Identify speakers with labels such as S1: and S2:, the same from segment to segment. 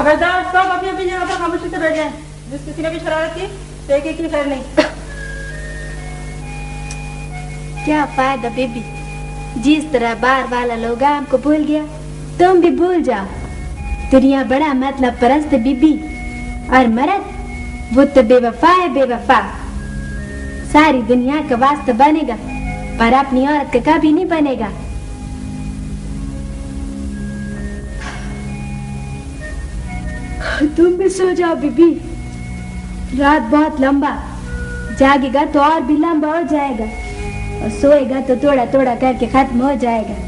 S1: खबरदार, सब अपनी अपनी जगह पर खामोशी से बैठ जाएं। जिस किसी ने भी शरारत की तो एक एक की खैर नहीं।
S2: क्या फायदा बेबी, जिस तरह बार वाला लोग हमको भूल गया, तुम भी भूल जाओ। दुनिया बड़ा मतलब परस्त बीबी, और मर्द वो तो बेवफा है, बेवफा। सारी दुनिया का वास्ता बनेगा पर अपनी औरत का कभी नहीं बनेगा। तुम भी सो जाओ बीबी, रात बहुत लंबा, जागेगा तो और भी लंबा हो जाएगा, और सोएगा तो थोड़ा थोड़ा करके खत्म हो जाएगा।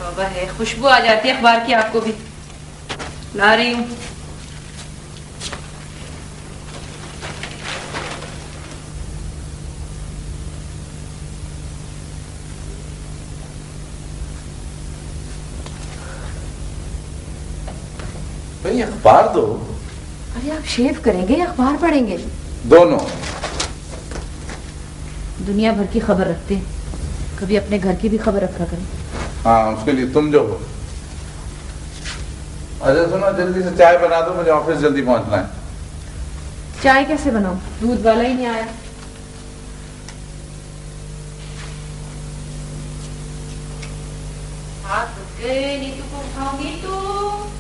S1: तौबा है, खुशबू आ जाती है अखबार की। आपको भी ला रही हूँ।
S3: भाई अखबार दो।
S1: अरे आप शेव करेंगे या अखबार पढ़ेंगे?
S3: दोनों।
S1: दुनिया भर की खबर रखते हैं, कभी अपने घर की भी खबर रखा करें।
S3: हाँ, उसके लिए तुम जो हो। अच्छा सुनो, जल्दी से चाय बना दो, मुझे ऑफिस जल्दी पहुंचना है।
S1: चाय कैसे बनाऊं? दूध वाला ही नहीं आया। नीतू को उठाओ। नीतू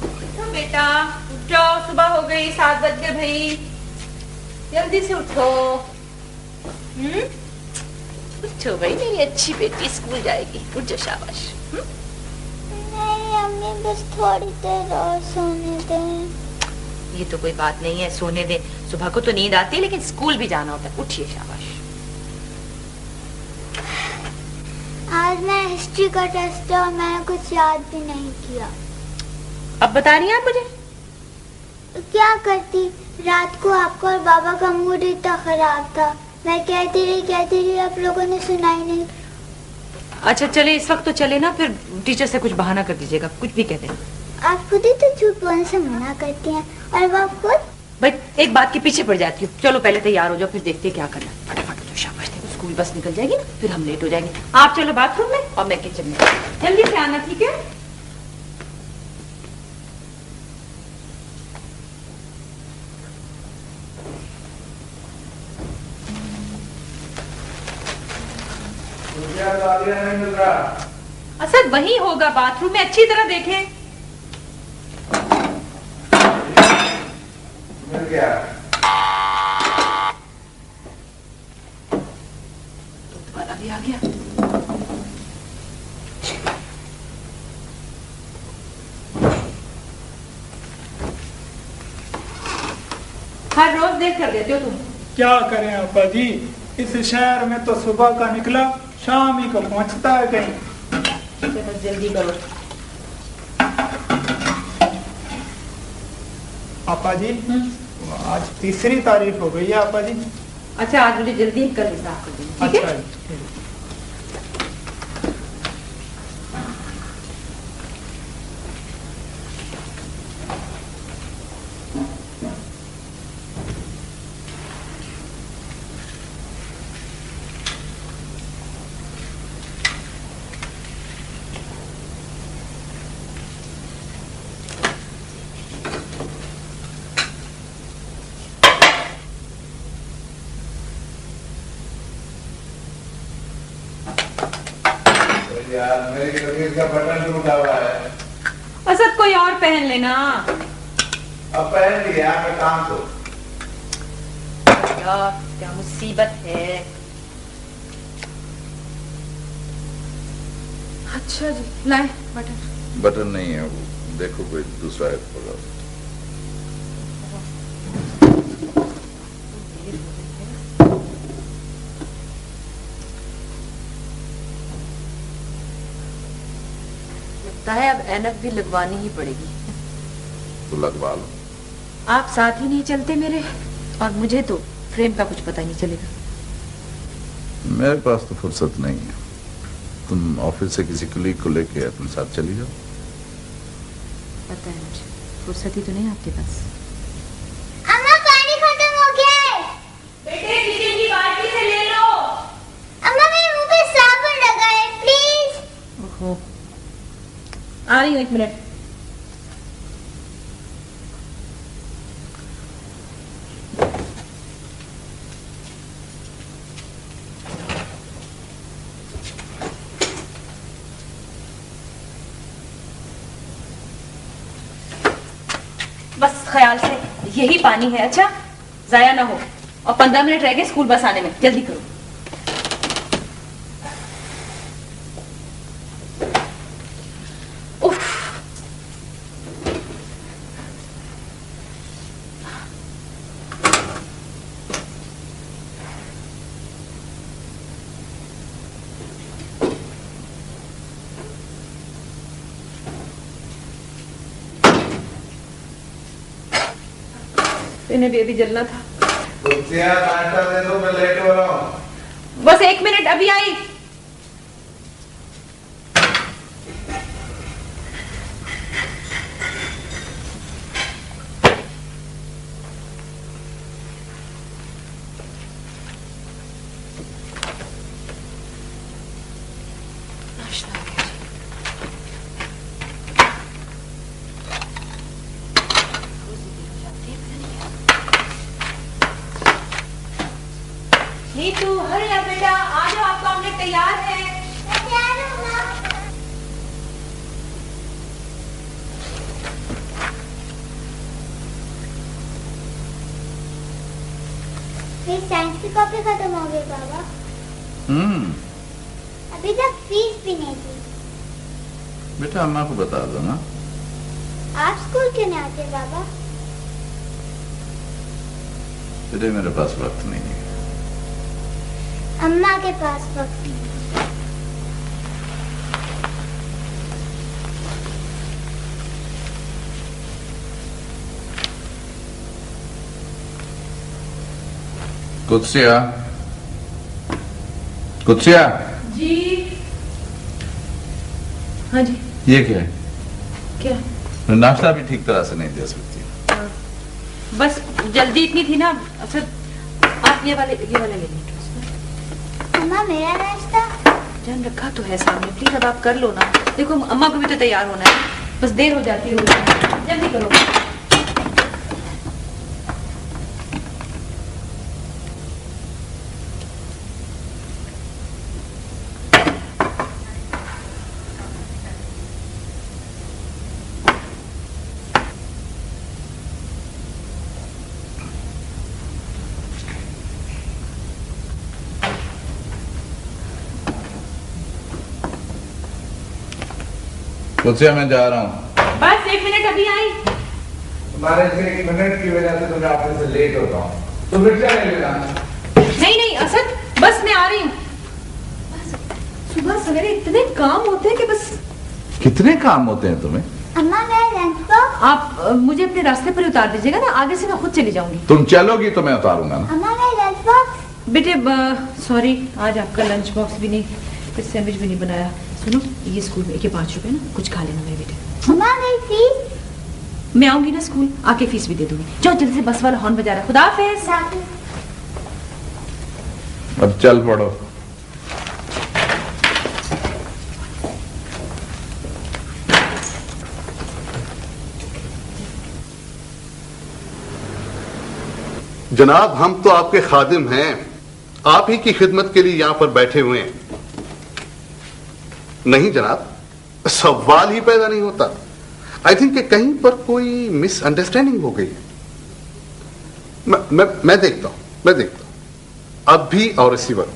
S1: उठो बेटा, उठो, सुबह हो गई, 7 बज गए भाई, जल्दी से उठो। उठो भाई, मेरी अच्छी बेटी स्कूल जाएगी, उठ जाओ, शाबाश।
S4: नहीं अम्मी, बस थोड़ी देर और सोने दें।
S1: ये तो कोई बात नहीं है, सोने दे। सुबह को तो नींद आती है, लेकिन स्कूल भी जाना होता है। उठिए, शाबाश।
S4: आज मैं हिस्ट्री का टेस्ट है और मैंने कुछ याद भी नहीं किया।
S1: अब बता रही हैं आप मुझे?
S4: क्या करती, रात को आपका और बाबा का मूड इतना खराब था। मैं कहती रही, आप लोगों ने सुना ही नहीं।
S1: अच्छा चले, इस वक्त तो चले ना, फिर टीचर से कुछ बहाना कर दीजिएगा, कुछ भी कह दें।
S4: आप खुद ही तो झूठ बोलने से मना करती हैं, और वो खुद।
S1: भाई एक बात के पीछे पड़ जाती हूँ। चलो पहले तैयार हो जाओ, फिर देखते हैं क्या करना। फटाफट तो, शाबाश। देखो स्कूल बस निकल जाएगी ना, फिर हम लेट हो जाएंगे। आप चलो बाथरूम में और मैं किचन में। जल्दी से आना, ठीक है?
S3: नहीं मिल रहा।
S1: असद वही होगा, बाथरूम में, अच्छी तरह देखें।
S3: मिल गया।
S1: दूध वाला भी आ गया। देर कर देते हो तुम।
S5: क्या करें आपा जी, इस शहर में तो सुबह का निकला शाम ही को पहुंचता है कहीं।
S1: चलो जल्दी करो।
S5: आपा जी आज 3 तारीख हो गई है आपा जी।
S1: अच्छा आज मुझे जल्दी कल हिसाब कर देना, ठीक
S5: अच्छा
S1: है?
S5: जी।
S3: यार मेरी कमीज का बटन टूटा हुआ है।
S1: असद कोई और पहन लेना।
S3: अब पहन लिया मैं काम तो।
S1: यार क्या मुसीबत है। अच्छा जी लाए बटन।
S3: बटन नहीं है वो, देखो कोई दूसरा है होगा।
S1: लगता है अब ऐनक भी लगवानी ही पड़ेगी।
S3: तो लगवा लो।
S1: आप साथ ही नहीं चलते मेरे, और मुझे तो फ्रेम का कुछ पता ही नहीं चलेगा।
S3: मेरे पास तो फुर्सत नहीं है। तुम ऑफिस से किसी कलीग को लेके अपने साथ चली जाओ।
S1: पता है मुझे, फुर्सत ही तो नहीं आपके पास।
S4: अम्मा पानी खत्म हो गया है।
S1: बेटे किचन की बाल्टी से ले लो।
S4: अम्मा मेरे मुंह पे साबुन लगा है, प्लीज।
S1: ओहो आ रही हूँ, 1 मिनट। बस ख्याल से यही पानी है, अच्छा जाया ना हो। और 15 मिनट रह गए स्कूल बस आने में, जल्दी करो। उफ इन्हें भी अभी जलना था।
S3: नाश्ता दे दो, मैं लेट हो रहा हूँ।
S1: बस 1 मिनट, अभी आई। नाश्ता आ गया जी। नीतू हरे या बेटा, आ जाओ, आपका ऑमलेट तैयार है।
S4: फिर साइंस की कॉपी खत्म हो गई बाबा। अभी तक फीस भी नहीं दी।
S3: बेटा अम्मा को बता दो ना।
S4: आप स्कूल क्यों नहीं आते बाबा?
S3: बेटे मेरे पास वक्त नहीं है।
S4: अम्मा के पास वक्त नहीं।
S3: कुत्सिया, कुत्सिया।
S1: जी हाँ जी।
S3: ये क्या है?
S1: क्या?
S3: नाश्ता भी ठीक तरह से नहीं दे सकती।
S1: बस जल्दी इतनी थी ना। अच्छा आप ये वाले ले लीजिए।
S4: अम्मा मेरा नाश्ता।
S1: जान रखा तो है सामने, प्लीज अब आप कर लो ना। देखो अम्मा को भी तो तैयार होना है, बस देर हो जाती है, जल्दी करो।
S3: कुत्सिया मैं जा रहा हूँ।
S1: बस 1 मिनट, अभी आई।
S3: तुम्हारे से 1 मिनट की वजह से तो मैं ऑफिस से लेट होता हूँ।
S1: नहीं नहीं असद, बस मैं आ रही हूँ। सुबह सवेरे इतने काम होते हैं कि बस।
S3: कितने काम होते हैं तुम्हें?
S4: अम्मा मेरा लंच बॉक्स।
S1: आप मुझे अपने रास्ते पर उतार दीजिएगा ना, आगे से मैं खुद चली जाऊंगी।
S3: तुम चलोगी तो मैं उतारूंगा ना।
S4: अम्मा मेरा लंच बॉक्स।
S1: बेटे सॉरी, आज आपका लंच बॉक्स भी नहीं, कुछ सैंडविच भी नहीं बनाया। सुनो, ये स्कूल में 5 रुपए ना, कुछ खा लेना मेरे बेटे।
S4: अम्मा मेरी फीस।
S1: मैं आऊंगी ना स्कूल, आके फीस भी दे दूंगी। जाओ जल्दी से, बस वाला हॉर्न बजा रहा है। खुदा हाफिज।
S3: अब चल पड़ो।
S6: जनाब, हम तो आपके खादिम हैं, आप ही की खिदमत के लिए यहां पर बैठे हुए हैं। नहीं जनाब, सवाल ही पैदा नहीं होता। आई थिंक कि कहीं पर कोई मिसअंडरस्टैंडिंग हो गई है। मैं देखता हूं अब भी और इसी वक्त।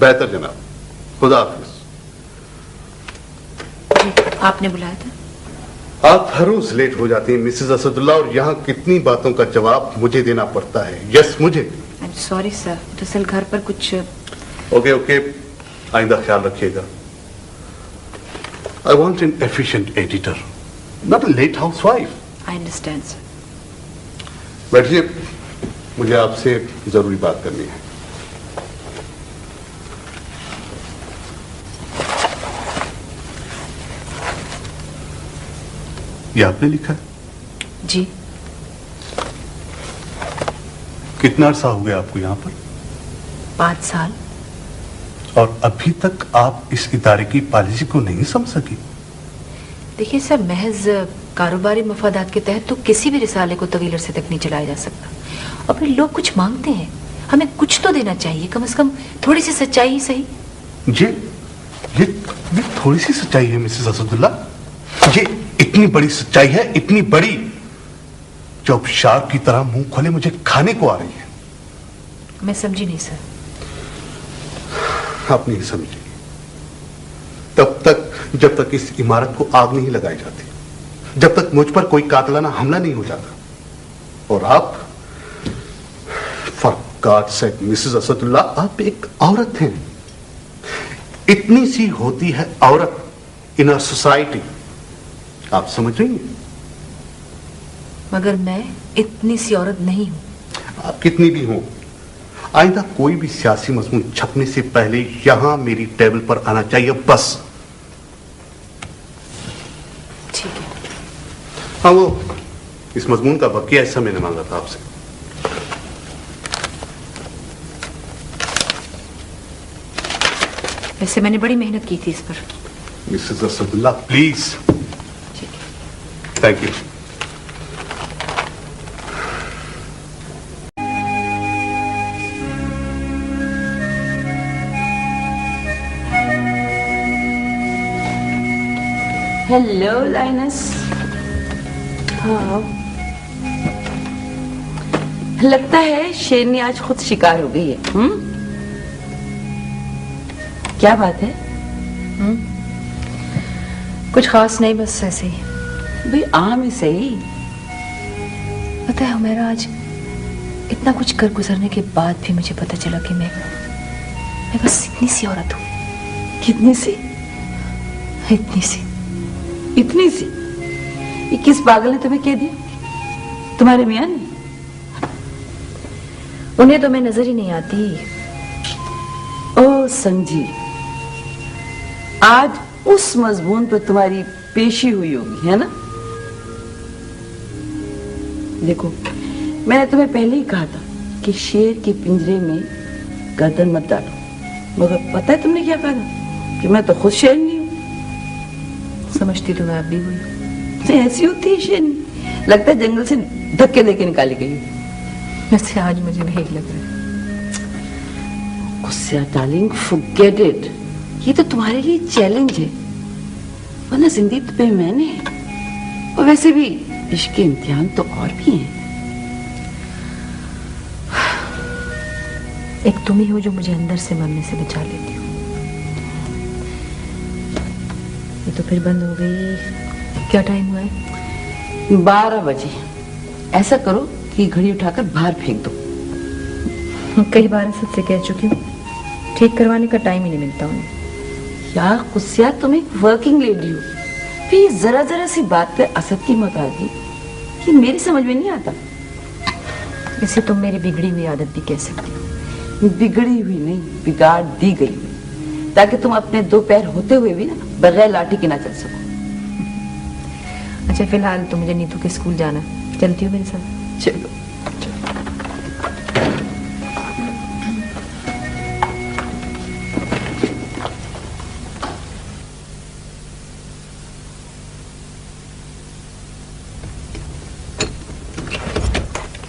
S6: बेहतर जनाब, खुदा हाफिज।
S1: आपने बुलाया था?
S6: आप हर रोज लेट हो जाती हैं मिसेस असदुल्ला, और यहाँ कितनी बातों का जवाब मुझे देना पड़ता है। यस, मुझे।
S1: आई एम सॉरी सर, दरअसल घर पर कुछ।
S6: ओके, आइंदा ख्याल रखिएगा। I want an efficient editor, not a late housewife.
S1: I understand sir.
S6: बैठिए, मुझे आपसे जरूरी बात करनी है। ये आपने लिखा है?
S1: जी।
S6: कितना अरसा हो गया आपको यहां पर?
S1: 5 साल।
S6: और अभी तक आप इस इदारे की पॉलिसी को नहीं समझ सकी?
S1: देखिए सर, महज कारोबारी मफादात के तहत तो किसी भी रिसाले को तवील अरसे तक नहीं चलाया जा सकता। और फिर लोग कुछ मांगते हैं, हमें कुछ तो देना चाहिए, कम से कम थोड़ी सी सच्चाई ही सही।
S6: ये थोड़ी सी सच्चाई है मिसेस असदुल्ला। ये इतनी बड़ी सच्चाई है, इतनी बड़ी, जो अब शार्क की तरह मुंह खोले मुझे खाने को आ रही है।
S1: मैं समझी नहीं सर।
S6: आप नहीं समझी तब तक जब तक इस इमारत को आग नहीं लगाई जाती, जब तक मुझ पर कोई कातलाना हमला नहीं हो जाता। और आप, for God sake Mrs Asadullah, आप एक औरत हैं। इतनी सी होती है औरत इन आवर सोसाइटी, आप समझ रही हैं?
S1: मगर मैं इतनी सी औरत नहीं हूं।
S6: आप कितनी भी हो, आइंदा कोई भी सियासी मजमून छपने से पहले यहां मेरी टेबल पर आना चाहिए, बस।
S1: ठीक है।
S6: हाँ, वो इस मजमून का बकिया हिस्सा मैंने मांगा था आपसे।
S1: वैसे मैंने बड़ी मेहनत की थी इस पर।
S6: Mrs Asadullah, please.
S1: ठीक है।
S6: Thank you.
S7: Hello lines. हाँ, लगता है शेरनी आज खुद शिकार हो गई है। क्या बात है?
S1: कुछ खास नहीं, बस ऐसे ही।
S7: भाई आम ही सही।
S1: पता है हुमैरा, आज इतना कुछ कर गुजरने के बाद भी मुझे पता चला कि मैं बस इतनी सी औरत हूँ।
S7: कितनी सी?
S1: इतनी सी।
S7: इतनी सी? ये किस पागल ने तुम्हें कह दिया? तुम्हारे मियां ने?
S1: उन्हें तो मैं नजर ही नहीं आती।
S7: ओ समझी, आज उस मजमून पर तुम्हारी पेशी हुई होगी, है ना? देखो, मैंने तुम्हें पहले ही कहा था कि शेर के पिंजरे में गर्दन मत डालो, मगर पता है तुमने क्या कहा था? कि मैं तो खुद शेरनी हूं।
S1: समझती तो मैं अब भी हुई।
S7: ऐसी होती है शेरनी, लगता है जंगल से धक्के देके निकाली गई।
S1: वैसे आज मुझे भेद लग रहा है।
S7: गुस्सा डार्लिंग, फॉरगेट इट। ये तो तुम्हारे लिए चैलेंज है, वरना जिंदगी तो बेमैनी है। और वैसे भी इश्क के इम्तिहान तो और भी हैं।
S1: एक तुम ही हो जो मुझे अंदर से मरने से बचा लेती हो। ये तो फिर बंद हो गई। क्या टाइम हुआ है?
S7: 12 बजे। ऐसा करो कि घड़ी उठाकर बाहर फेंक दो।
S1: कई बार असद से कह चुकी हूँ, ठीक करवाने का टाइम ही नहीं मिलता उन्हें।
S7: यार गुस्सिया, तुम एक वर्किंग लेडी हो, फिर जरा जरा सी बात पे असद की मकादी, ये मेरी समझ में नहीं आता।
S1: इसे तुम मेरी बिगड़ी हुई आदत भी कह सकती हो।
S7: बिगड़ी हुई नहीं, बिगाड़ दी गई हुई, ताकि तुम अपने दो पैर होते हुए भी ना बगैर लाठी के ना चल सको।
S1: अच्छा फिलहाल तो मुझे नीतू के स्कूल जाना, चलती हो मेरे साथ?
S7: चलो।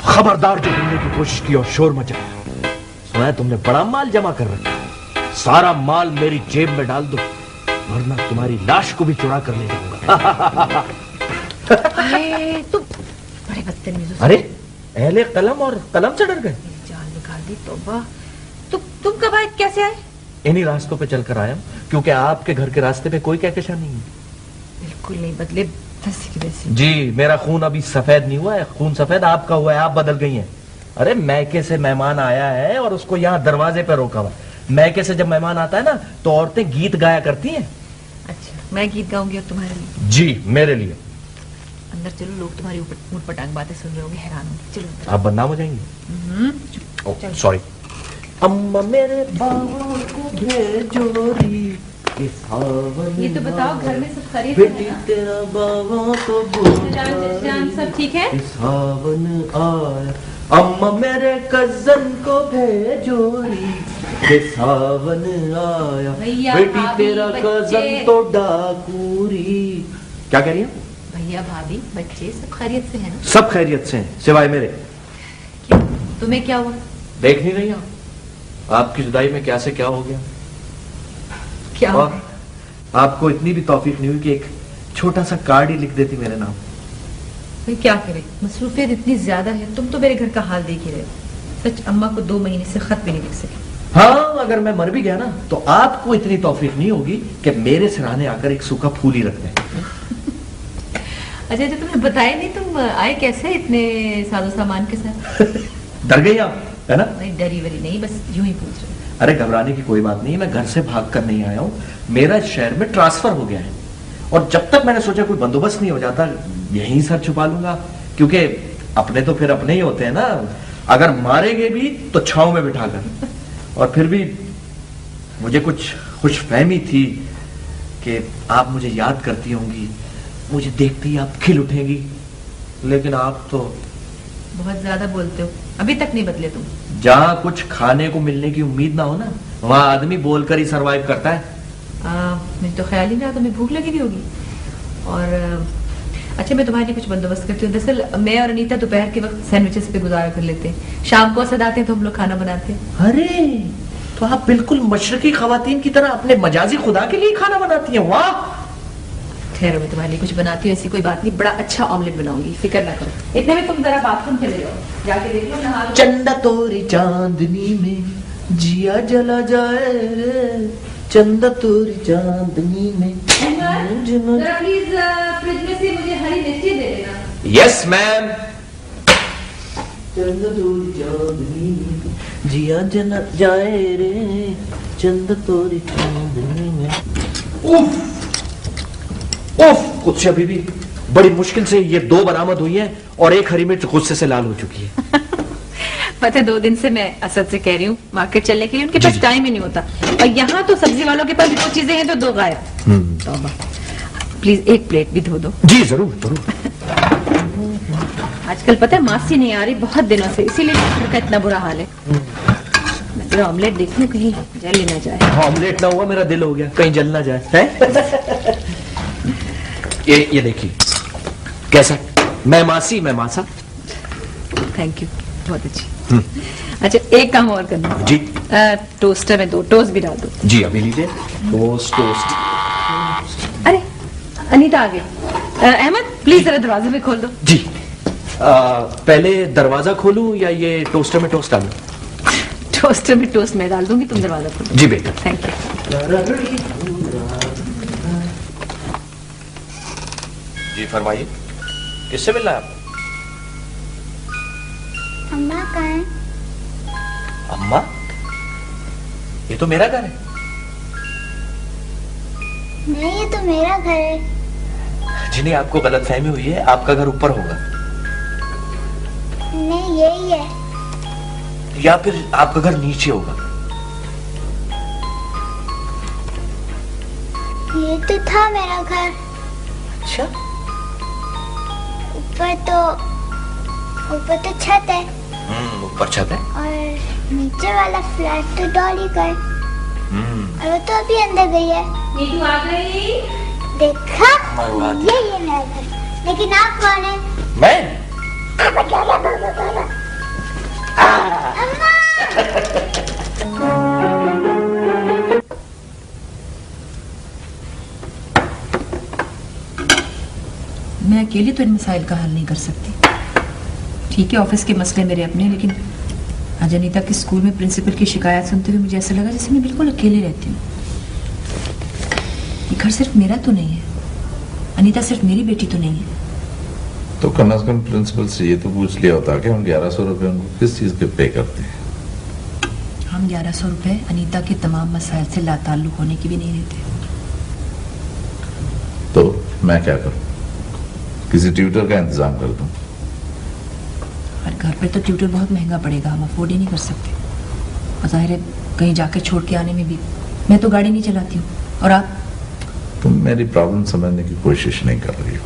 S8: खबरदार, जो ढूंढने की कोशिश की और शोर मचाया। सुना तुमने बड़ा माल जमा कर रखा, सारा माल मेरी जेब में डाल दो, वरना तुम्हारी लाश को भी चुरा कर ले जाऊंगा।
S1: तुम बड़े बदतमीज हो।
S8: अरे अहले कलम और कलम से डर गए?
S1: जान निकाल दी। तौबा। तुम कब आए, कैसे आए?
S8: इन्हीं रास्तों पे चलकर आया हूं, क्योंकि आपके घर के रास्ते पे कोई कहकशां नहीं है।
S1: बिल्कुल नहीं बदले, वैसे की वैसे।
S8: जी, मेरा खून अभी सफेद नहीं हुआ है, खून सफेद आपका हुआ है, आप बदल गई हैं। अरे मैके से मेहमान आया है और उसको यहाँ दरवाजे पे रोका हुआ। मैके से जब मेहमान आता है ना, तो औरतें गीत गाया करती हैं।
S1: अच्छा, मैं गीत गाऊंगी और तुम्हारे लिए?
S8: जी, मेरे लिए।
S1: अंदर चलो, लोग तुम्हारी ऊट पटांग बातें सुन रहे होंगे, हैरान होंगे। चलो अंदर।
S8: आप बदनाम हो जाएंगी। सॉरी। अम्मा मेरे बाबा को भेजो री,
S1: ये तो बताओ, घर में सब खरीद
S8: बेटी तेरा बाबा तो
S1: जान सब ठीक है?
S8: सावन आया, अम्मा मेरे कजन को भेजो री, ये सावन आया,
S1: भैया,
S8: बेटी
S1: भाभी,
S8: तेरा
S1: बच्चे।
S8: कजन तो डाकूरी। क्या कह रही है?
S1: भैया भाभी बच्चे सब खैरियत से हैं ना?
S8: सब खैरियत से हैं, सिवाय मेरे।
S1: क्यों, तुम्हें क्या हुआ?
S8: देख नहीं रही आप? आपकी जुदाई में क्या से क्या हो गया।
S1: क्या
S8: और आपको इतनी भी तौफीक नहीं हुई कि एक छोटा सा कार्ड ही लिख देती मेरे नाम।
S1: भाई क्या करे, मसरूफियत इतनी ज्यादा है। तुम तो मेरे घर का हाल देख ही रहे हो। सच, अम्मा को 2 महीने से खत भी नहीं लिख सके।
S8: हाँ, अगर मैं मर भी गया ना, तो आपको इतनी तौफीक नहीं होगी कि मेरे सिरहाने आकर एक सूखा फूल ही रख दें।
S1: अच्छा, तुमने बताया नहीं, तुम आए कैसे इतने साजो सामान के साथ?
S8: डर गई आप, है ना?
S1: नहीं, डरी वरी नहीं, बस यूं ही पूछ रहे।
S8: अरे घबराने की कोई बात नहीं, मैं घर से भाग कर नहीं आया हूँ, मेरा शहर में ट्रांसफर हो गया है। और जब तक मैंने सोचा कोई बंदोबस्त नहीं हो जाता, यहीं सर छुपा लूंगा, क्योंकि अपने तो फिर अपने ही होते हैं ना। अगर मारेंगे भी तो छांव में बिठाकर। और फिर भी मुझे कुछ खुशफहमी थी कि आप मुझे याद करती होंगी, मुझे देखते ही आप खिल उठेंगी, लेकिन आप तो
S1: बहुत ज्यादा बोलते हो, अभी तक नहीं बदले तुम।
S8: जहाँ कुछ खाने को मिलने की उम्मीद ना हो ना, वहां आदमी बोलकर ही सरवाइव करता है।
S1: मुझे तो ख्याल ही नहीं रहा, तुम्हें भूख लगी भी होगी। और अच्छा, मैं तुम्हारे लिए कुछ बंदोबस्त करती हूँ। दरअसल मैं और अनीता दोपहर के वक्त सैंडविचेस पे गुजारा कर लेते हैं, शाम को असद आते हैं तो हम लोग खाना बनाते हैं।
S8: अरे, तो आप बिल्कुल मशरकी खवातीन की तरह अपने मजाजी खुदा के लिए खाना बनाती हैं। वाह!
S1: ठहरो, मैं तुम्हारे लिए कुछ बनाती हूँ, ऐसी कोई बात नहीं। बड़ा अच्छा ऑमलेट बनाऊंगी, फिक्र ना करो। इतने में तुम जरा बाथरूम चले जाओ, जाके देख लो, नहा लो।
S8: चंदा तोरी चांदनी में जिया जला जाए रे, चंदा तोरी चांदनी में।
S1: जरा प्लीज फ्रिज में से मुझे हरी मिर्ची दे देना।
S8: Yes ma'am. चंदा तोरी चांदनी में जिया जला जाए रे, चंदा तोरी चांदनी में। उफ कुछ अभी भी बड़ी मुश्किल से ये 2 बरामद हुई है और एक हरी मिर्च गुस्से से लाल हो चुकी है।
S1: पता है, 2 दिन से मैं असद से कह रही हूँ मार्केट चलने के लिए, उनके पास टाइम ही नहीं होता। और यहाँ तो सब्जी वालों के पास 2 चीजें हैं तो 2 गायब। तौबा। प्लीज एक प्लेट भी धो दो।
S8: जी जरूर जरूर।
S1: आजकल पता है मासी नहीं आ रही बहुत दिनों से, इसीलिए घर का इतना बुरा हाल है। मैं जरा ऑमलेट देख लूं, कहीं जल ना जाए।
S8: ऑमलेट ना हुआ, मेरा दिल हो गया, कहीं जल ना जाए है? ये देखिए कैसा, मैं मासी मैं मासा।
S1: थैंक यू, बहुत अच्छी। अच्छा, एक काम और करना
S8: जी।
S1: टोस्टर में 2 टोस्ट भी डाल दो।
S8: जी अभी लीजिए। टोस्ट।
S1: अरे अनीता आ गई। अहमद प्लीज जरा दरवाजे में खोल दो।
S8: जी। पहले दरवाजा खोलूं या ये टोस्टर में टोस्ट डालूं?
S1: टोस्टर में टोस्ट मैं डाल दूंगी, तुम दरवाजा खोलो।
S8: जी बेटा।
S1: Thank you.
S8: जी फरमाइए, किससे मिलना है आपको?
S4: अम्मा कहाँ है?
S8: अम्मा, ये तो मेरा घर है।
S4: नहीं, ये तो मेरा घर है।
S8: जिन्हें आपको गलतफहमी हुई है, आपका घर ऊपर होगा।
S4: नहीं, यही है।
S8: या फिर आपका घर नीचे होगा।
S4: ये तो था मेरा घर।
S8: अच्छा,
S4: ऊपर तो छत है।
S8: ऊपर छत है।
S4: और नीचे वाला फ्लैट तो डॉली का है। और वो तो अभी अंदर गई है।
S2: नीतू आ गई।
S4: देखा, ये मेरा घर। लेकिन आप कौन है?
S8: मैं?
S1: मैं अकेली तो इन मसाइल का हल नहीं कर सकती। ठीक है, ऑफिस के मसले मेरे अपने, लेकिन आज अनीता के स्कूल में प्रिंसिपल की शिकायत सुनते हुए मुझे ऐसा लगा जैसे मैं बिल्कुल अकेले रहती हूँ। ये घर सिर्फ मेरा तो नहीं है, अनीता सिर्फ मेरी बेटी तो नहीं है।
S3: तो कम से कम प्रिंसिपल से ये तो पूछ लिया होता कि हम 1100 रुपए उनको किस चीज के पे करते हैं।
S1: हम 1100 रुपए अनीता के तमाम मसाइल से लाताल्लुक होने की भी नहीं देते।
S3: तो मैं क्या करूं? किसी ट्यूटर का इंतजाम कर दूं?
S1: और घर पे तो ट्यूटर बहुत महंगा पड़ेगा, हम अफोर्ड ही नहीं कर सकते। और जाहिर है कहीं जाके छोड़ के आने में भी, मैं तो गाड़ी नहीं चलाती हूँ। और आप?
S3: तुम मेरी प्रॉब्लम समझने की कोशिश नहीं कर रही हो।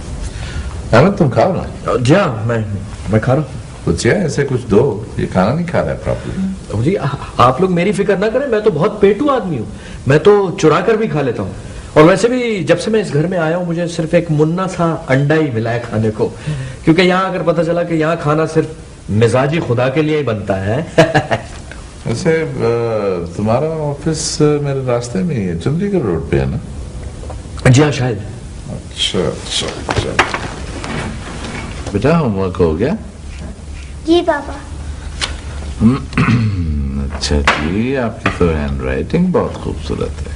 S3: अहमद, तुम खाओ ना।
S8: जी हाँ, मैं खा रहा हूँ।
S3: कुछ है ऐसे कुछ दो, ये खाना नहीं खा रहा है प्रॉपर्ली।
S8: जी आप लोग मेरी फिक्र ना करें, मैं तो बहुत पेटू आदमी हूँ, मैं तो चुरा कर भी खा लेता हूँ। और वैसे भी जब से मैं इस घर में आया हूँ, मुझे सिर्फ एक मुन्ना सा अंडा ही मिला है खाने को, क्योंकि यहाँ अगर पता चला कि यहाँ खाना सिर्फ मिजाजी खुदा के लिए ही बनता है।
S3: वैसे तुम्हारा ऑफिस मेरे रास्ते में ही है, चंडीगढ़ रोड पे है ना?
S8: जी हाँ, शायद।
S3: अच्छा अच्छा अच्छा। बेटा, होमवर्क हो गया?
S4: जी पापा।
S3: अच्छा जी, आपकी तो हैंड राइटिंग बहुत खूबसूरत है।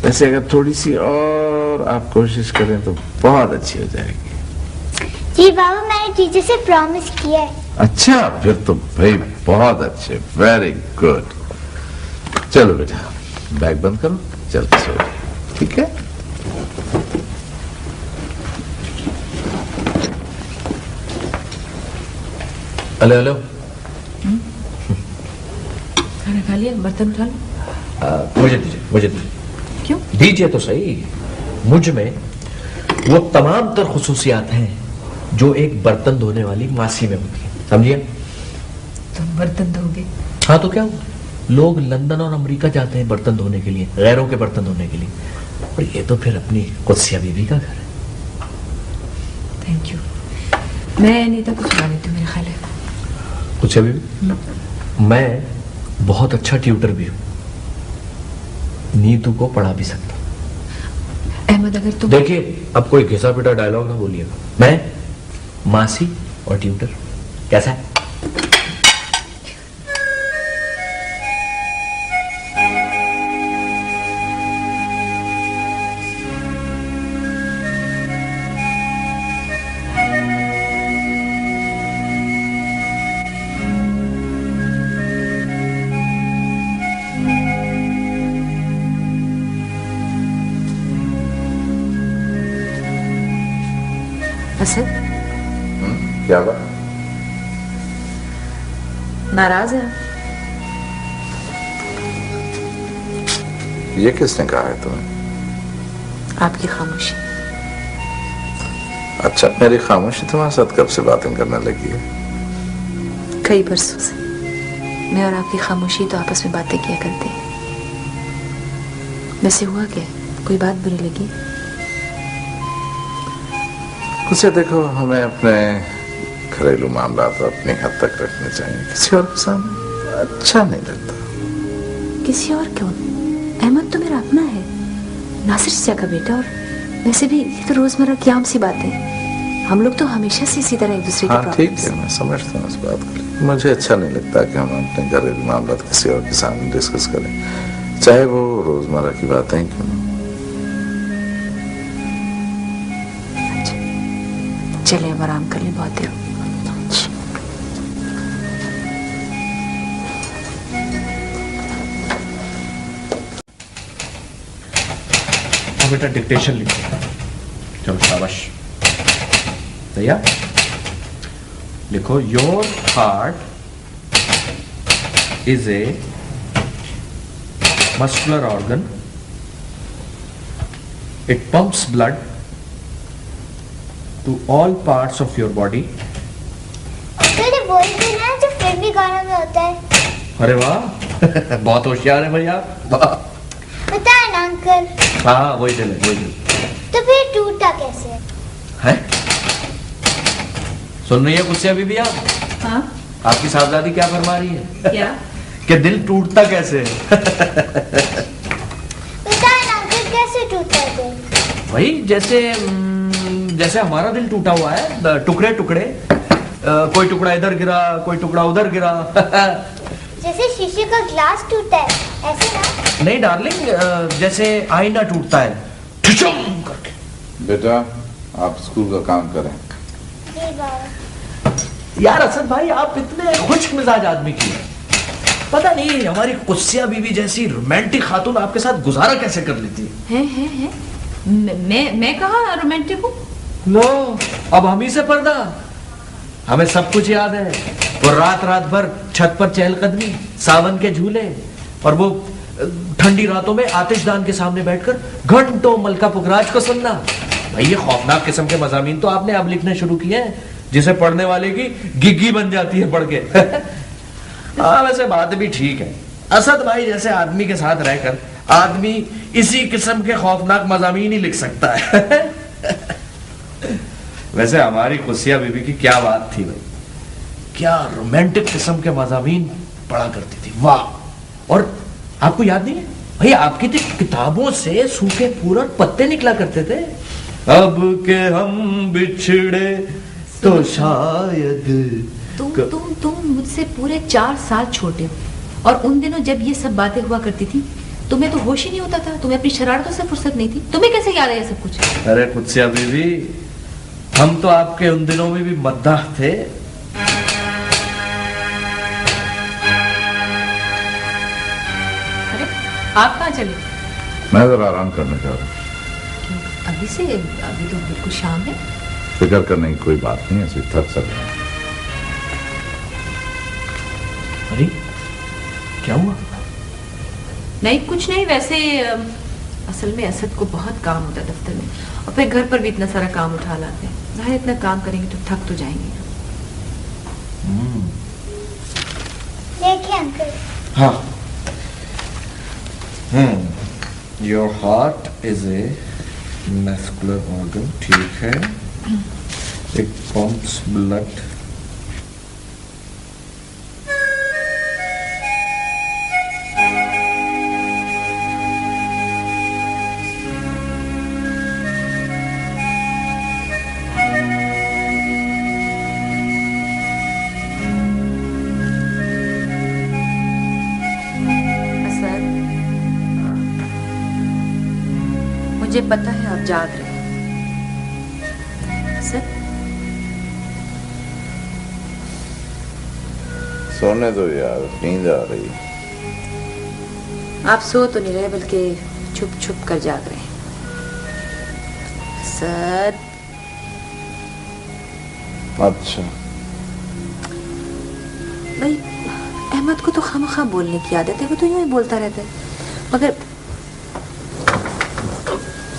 S3: वैसे अगर थोड़ी सी और आप कोशिश करें तो बहुत अच्छी हो जाएगी।
S4: जी पापा, मैंने टीचर से प्रॉमिस किया है।
S3: अच्छा, फिर तो भाई बहुत अच्छे, वेरी गुड। चलो बेटा, बैग बंद करो, चल के सो जाओ, ठीक है?
S8: Hello hello.
S1: खाना खा लिया? बर्तन उठा लो।
S8: मुझे दीजिए।
S1: क्यों?
S8: दीजिए तो सही। मुझ में वो तमाम तर खुसूसियात हैं जो एक बर्तन धोने वाली मासी में होती है, समझिए?
S1: तुम बर्तन धोगे?
S8: हाँ तो क्या हुआ? लोग लंदन और अमेरिका जाते हैं बर्तन धोने के लिए, गैरों के बर्तन धोने के लिए, और ये तो फिर अपनी कुदसिया बीबी का घर है।
S1: Thank you. मैं अनीता को सुना देती हूँ, मेरा ख्याल है।
S8: कुदसिया बीबी, मैं बहुत अच्छा ट्यूटर भी हूँ, नीतू को पढ़ा भी सकता हूँ।
S1: अहमद, अगर तुम
S8: देखिए, अब कोई घिसा पिटा डायलॉग ना बोलिएगा। मैं, मासी और ट्यूटर, कैसा है?
S1: असद,
S3: क्या बात?
S1: नाराज है?
S3: ये किसने कहा है तुम्हें?
S1: आपकी खामोशी।
S3: अच्छा, मेरी खामोशी तुम्हारे साथ कब से बातें करने लगी है?
S1: कई बरसों से मैं और आपकी खामोशी तो आपस में बातें किया करते हैं। वैसे हुआ क्या? कोई बात बुरी लगी?
S3: उसे देखो, हमें अपने घरेलू मामला तो अपनी हद तक रखने चाहिए, किसी और के सामने अच्छा नहीं लगता।
S1: किसी और क्यों? अहमद तो मेरा अपना है, नासिर चाचा का बेटा। और वैसे भी ये तो रोजमर्रा की आम सी बात है। हम लोग तो हमेशा से इसी तरह एक दूसरे
S3: हाँ
S1: के
S3: ठीक है, मैं समझता हूँ इस बात को। मुझे अच्छा नहीं लगता कि हम अपने घरेलू मामला किसी और के सामने डिस्कस करें, चाहे वो रोजमर्रा की बातें ही क्यों।
S1: चले अब आराम कर ले, बहुत देर
S8: लिखो बेटा, डिक्टेशन लिखो। चलो शाबाश, तैयार? लिखो, your heart is a muscular organ, it pumps blood to all parts of your body.
S4: ये वही दिन है जो फिल्मी गानों में होता है।
S8: अरे वाह, बहुत होशियार है भैया।
S4: पता है ना अंकल?
S8: हाँ, वही दिल है, वही दिल।
S4: तो फिर टूटा कैसे
S8: है? सुन रही है कुत्सिया बीबी आप?
S1: हाँ?
S8: आपकी साहबजादी क्या फरमा रही है?
S1: क्या?
S8: कि दिल टूटता कैसे है?
S4: पता है ना अंकल, कैसे टूटा है दिल?
S8: भाई जैसे हमारा दिल टूटा हुआ है, टुकड़े टुकड़े, कोई टुकड़ा इधर गिरा, कोई टुकड़ा उधर गिरा।
S4: जैसे शीशे का ग्लास टूटा है, ऐसे ना?
S8: नहीं डार्लिंग, जैसे आईना टूटता है ठुचुम करके।
S3: बेटा आप स्कूल का काम करें।
S4: जी बाबा।
S8: यार असद भाई, आप इतने खुश मिजाज आदमी की हैं। पता नहीं हमारी कुत्सिया बीवी जैसी रोमांटिक खातून आपके साथ गुजारा कैसे कर लेती
S1: है? मैं कहाँ रोमांटिक हूँ?
S8: लो, अब हम ही से पर्दा। हमें सब कुछ याद है, वो रात भर छत पर चहलकदमी, सावन के झूले, और वो ठंडी रातों में आतिशदान के सामने बैठकर घंटों मलका पुखराज को सुनना। भाई ये खौफनाक किस्म के मज़ामीन तो आपने अब लिखने शुरू किए हैं, जिसे पढ़ने वाले की गिग्गी बन जाती है पढ़ के। हाँ, वैसे बात भी ठीक है। असद भाई जैसे आदमी के साथ रहकर आदमी इसी किस्म के खौफनाक मज़ामीन ही लिख सकता है। वैसे हमारी कुत्सिया बीबी की क्या बात थी भाई, क्या रोमांटिक किस्म के मज़ामीन पढ़ा करती थी, वाह। और आपको याद नहीं है भाई, आपकी थी किताबों से सूखे फूल और पत्ते निकला करते थे। अब के हम बिछड़े तो शायद
S1: तुम मुझसे पूरे 4 साल छोटे हो, और उन दिनों जब ये सब बातें हुआ करती थी तुम्हें तो होश ही नहीं होता था, तुम्हें अपनी शरारतों से फुर्सत नहीं थी, तुम्हें कैसे याद है ये सब कुछ?
S8: अरे कुत्सिया बीबी, हम तो आपके उन दिनों में भी मद्दाह थे।
S1: अरे आप कहाँ चले?
S3: मैं जरा आराम करने जा रहा हूँ।
S1: अभी तो बिल्कुल शाम है।
S3: फिक्र करने की कोई बात नहीं है, ऐसे थक चल रहा है।
S8: अरे क्या हुआ?
S1: नहीं कुछ नहीं, वैसे असल में असद को बहुत काम होता है दफ्तर में, और फिर घर पर भी इतना सारा काम उठा लाते हैं। जाहिर इतना काम करेंगे तो थक तो जाएंगे।
S4: देखिए अंकल।
S8: हाँ। Your heart is a muscular organ, ठीक है, इट पंप्स ब्लड
S1: मुझे पता है आप जाग रहे हैं सर।
S3: सोने दो यार, नींद आ रही।
S1: आप सो तो नहीं रहे, बल्कि छुप छुप कर जाग रहे हैं सर।
S3: अच्छा
S1: भाई, अहमद को तो खामखा बोलने की आदत है, वो तो यूं ही बोलता रहता है, मगर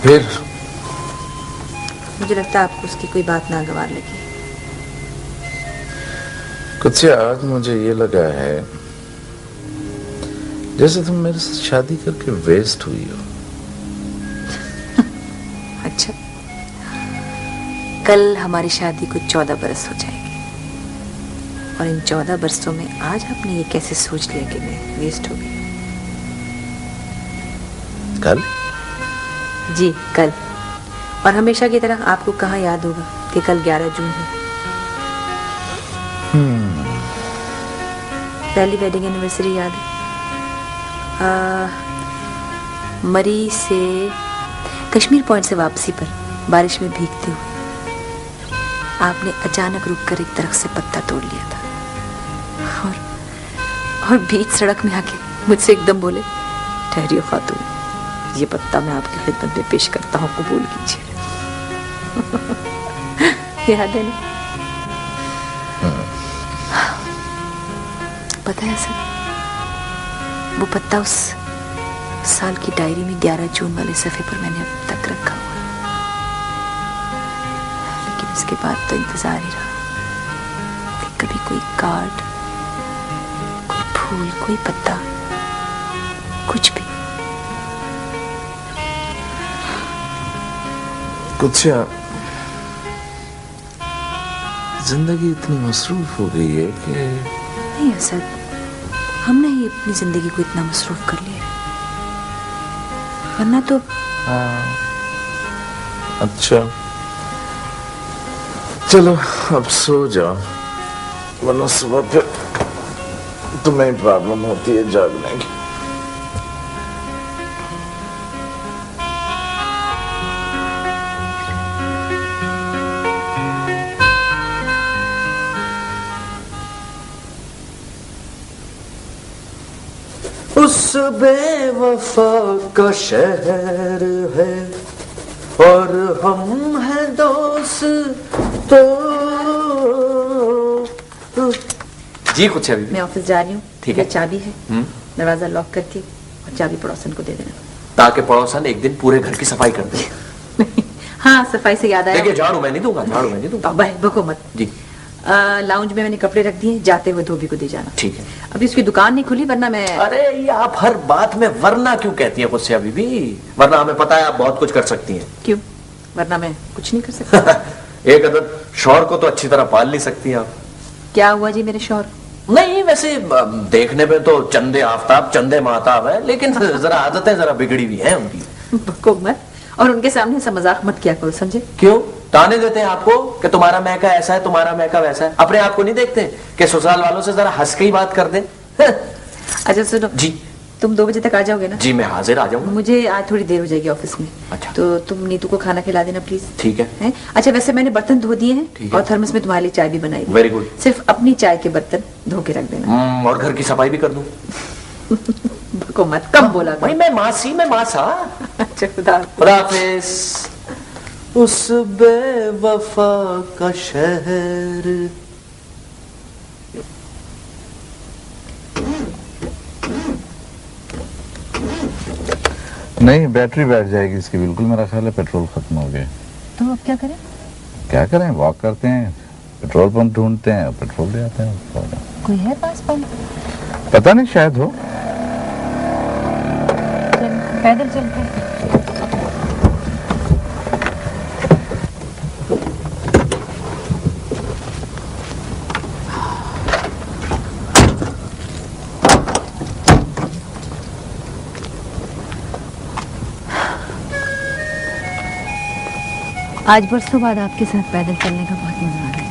S3: फिर
S1: मुझे लगता है आपको उसकी कोई बात नागवार लगी।
S3: कुछ आज मुझे ये लगा है जैसे तुम मेरे से शादी करके वेस्ट हुई हो।
S1: अच्छा, कल हमारी शादी को 14 बरस हो जाएंगे, और इन 14 बरसों में आज आपने ये कैसे सोच लिया कि मैं वेस्ट हो गई?
S3: कल?
S1: जी कल, और हमेशा की तरह आपको कहाँ याद होगा कि कल 11 जून है। पहली वेडिंग एनिवर्सरी याद है? मरी से कश्मीर पॉइंट से वापसी पर बारिश में भीगते हुए आपने अचानक रुककर एक दरख्त से पत्ता तोड़ लिया था, और बीच सड़क में आके मुझसे एकदम बोले, ठहरियो खातून, ये पत्ता मैं आपकी खिदमत में पेश करता हूँ, कबूल कीजिए। याद है ना? पता है सर, वो पत्ता उस साल की डायरी में 11 जून वाले सफ़े पर मैंने अब तक रखा हुआ है। लेकिन इसके बाद तो इंतजार ही रहा कि कभी कोई कार्ड, कोई फूल, कोई पत्ता, कुछ भी।
S3: कुछ जिंदगी इतनी मसरूफ हो गई है कि
S1: नहीं असद, हमने ही अपनी जिंदगी को इतना मसरूफ कर लिया है, वरना तो।
S3: अच्छा चलो अब सो जाओ, वरना सुबह फिर तुम्हें प्रॉब्लम होती है जागने की।
S8: उस बेवफा का शहर है और हम हैं दोस्त तो। जी कुछ अभी
S1: मैं ऑफिस जा रही हूँ,
S8: ठीक है।
S1: चाबी है, दरवाजा लॉक करके और चाबी पड़ोसन को दे देना, ताकि
S8: पड़ोसन एक दिन पूरे घर की सफाई कर दे।
S1: हाँ, सफाई से याद आया,
S8: देखिए झाड़ू मैं नहीं दूंगा, झाड़ू मैं नहीं दूंगा।
S1: बको मत
S8: जी।
S1: लाउंज में मैंने कपड़े रख दिए, जाते हुए धोबी को दे जाना।
S8: ठीक है।
S1: अभी उसकी दुकान नहीं खुली, वरना मैं।
S8: अरे ये आप हर बात में वरना क्यों कहती हैं मुझसे अभी भी? वरना हमें पता है आप बहुत कुछ कर सकती हैं।
S1: क्यों? वरना मैं कुछ नहीं कर सकती।
S8: एक अदद शौहर को तो अच्छी तरह पाल नहीं सकती आप।
S1: क्या हुआ जी मेरे शौहर?
S8: नहीं वैसे देखने में तो चंदे आफताब चंदे महताब है, लेकिन जरा आदतें जरा बिगड़ी हुई हैं उनकी।
S1: बको मत, और उनके सामने ऐसा मजाक मत किया करो, समझे?
S8: क्यों? ताने देते हैं आपको कि तुम्हारा मैका ऐसा है, तुम्हारा मैका वैसा है। अपने आप को नहीं देखते कि ससुराल वालों से जरा हंस के ही बात कर दें।
S1: अच्छा सुनो
S8: जी,
S1: तुम 2 बजे तक आ जाओगे ना?
S8: जी मैं हाजिर आ जाऊंगा।
S1: मुझे आज थोड़ी देर हो जाएगी ऑफिस में।
S8: अच्छा।
S1: तो तुम नीतू को खाना खिला देना प्लीज।
S8: ठीक है।
S1: अच्छा वैसे मैंने बर्तन धो दिए हैं
S8: ठीक है।
S1: और थर्मस में तुम्हारे लिए चाय भी बनाई।
S8: Very good.
S1: सिर्फ अपनी चाय के बर्तन धो के रख देना।
S8: और घर की सफाई भी कर दूं।
S1: बको मत, कब बोला
S8: भाई मैं मासी मैं मासा।
S1: अच्छा खुदा
S8: हाफिज। उस बेवफा का शहर।
S3: नहीं, बैटरी बैठ जाएगी इसकी बिल्कुल, मेरा ख्याल है पेट्रोल खत्म हो गया।
S1: तो अब क्या करें?
S3: क्या करें, वॉक करते हैं, पेट्रोल पंप ढूंढते हैं, पेट्रोल ले आते हैं।
S1: कोई है पास पंप?
S3: पता नहीं, शायद हो।
S1: पैदल चलते हैं। आज बरसों बाद आपके साथ पैदल चलने का बहुत मजा आ रहा है।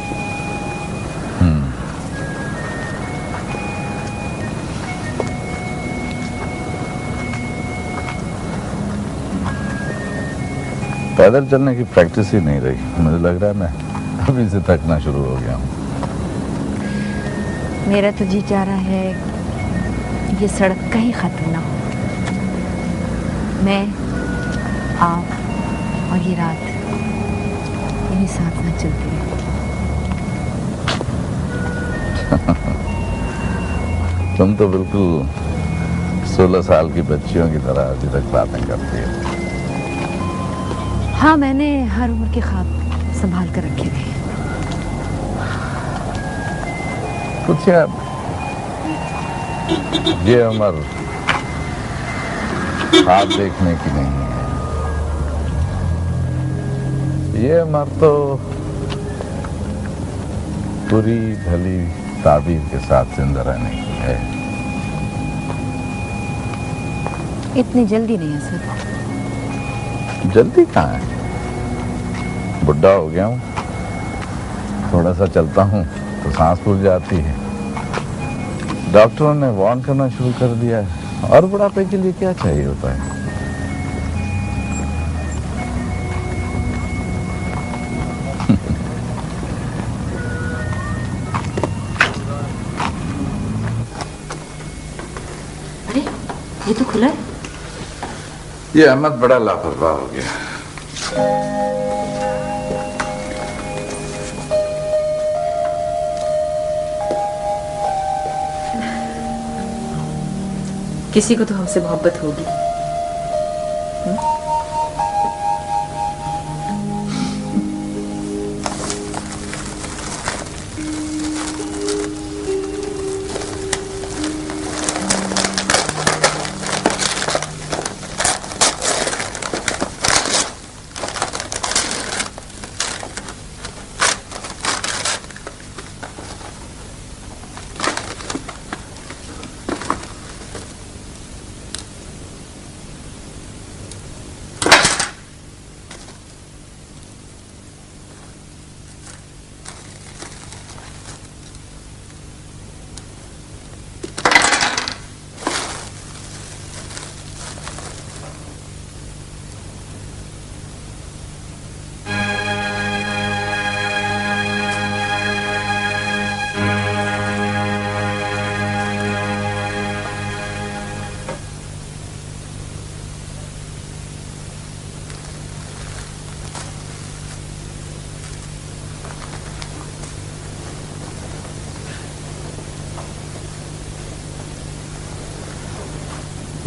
S3: पैदल चलने की प्रैक्टिस ही नहीं रही, मुझे लग रहा है मैं अभी से थकना शुरू हो गया हूँ।
S1: मेरा तो जी चाह रहा है ये सड़क कहीं खत्म ना हो, मैं, आप और ये रात यही साथ में चलती रहे।
S3: तुम तो बिल्कुल 16 साल की बच्चियों की तरह अभी तक बातें करती हो।
S1: हाँ, मैंने हर उम्र के ख्वाब संभाल कर रखे थे।
S3: कुछ ये उम्र ख्वाब देखने की नहीं है, ये उम्र तो पूरी भली ताबीर के साथ जिंदा रहने की है।
S1: इतनी जल्दी नहीं है सर।
S3: जल्दी कहाँ है, बुढ़ा हो गया हूँ, थोड़ा सा चलता हूँ तो सांस फूल जाती है। डॉक्टरों ने वार्न करना शुरू कर दिया है, और बुढ़ापे के लिए क्या चाहिए होता है।
S1: अरे ये तो खुला है।
S3: ये अहमद बड़ा लापरवाह हो गया।
S1: किसी को तो हमसे मोहब्बत होगी।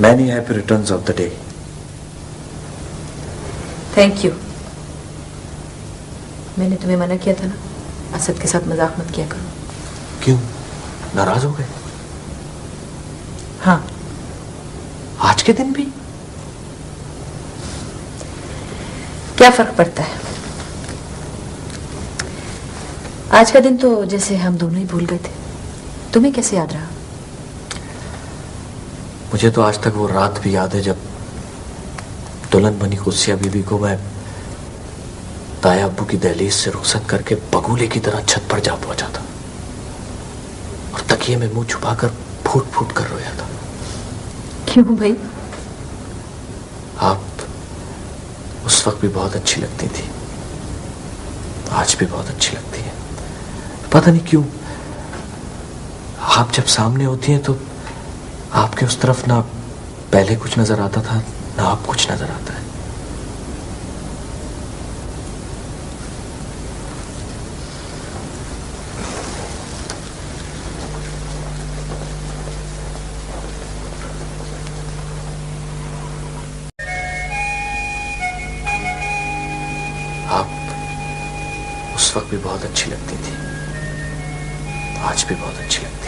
S8: Many happy returns of the day.
S1: Thank you. मैंने तुम्हें मना किया था ना, असद के साथ मजाक मत किया करो।
S8: क्यों, नाराज हो गए?
S1: हाँ।
S8: आज के दिन भी?
S1: क्या फर्क पड़ता है? आज का दिन तो जैसे हम दोनों ही भूल गए थे। तुम्हें कैसे याद रहा?
S8: मुझे तो आज तक वो रात भी याद है जब दुल्हन बनी कुसिया बीबी को मैं ताया अब्बू की दहलीज से रुखसत करके बगुले की तरह छत पर जा पहुंचा था और तकिए में मुंह छुपाकर फूट फूट कर रोया था।
S1: क्यों भाई?
S8: आप उस वक्त भी बहुत अच्छी लगती थी, आज भी बहुत अच्छी लगती है। पता नहीं क्यों आप जब सामने होती हैं तो आपके उस तरफ ना पहले कुछ नजर आता था ना आप कुछ नजर आता है। आप उस वक्त भी बहुत अच्छी लगती थी, आज भी बहुत अच्छी लगती है।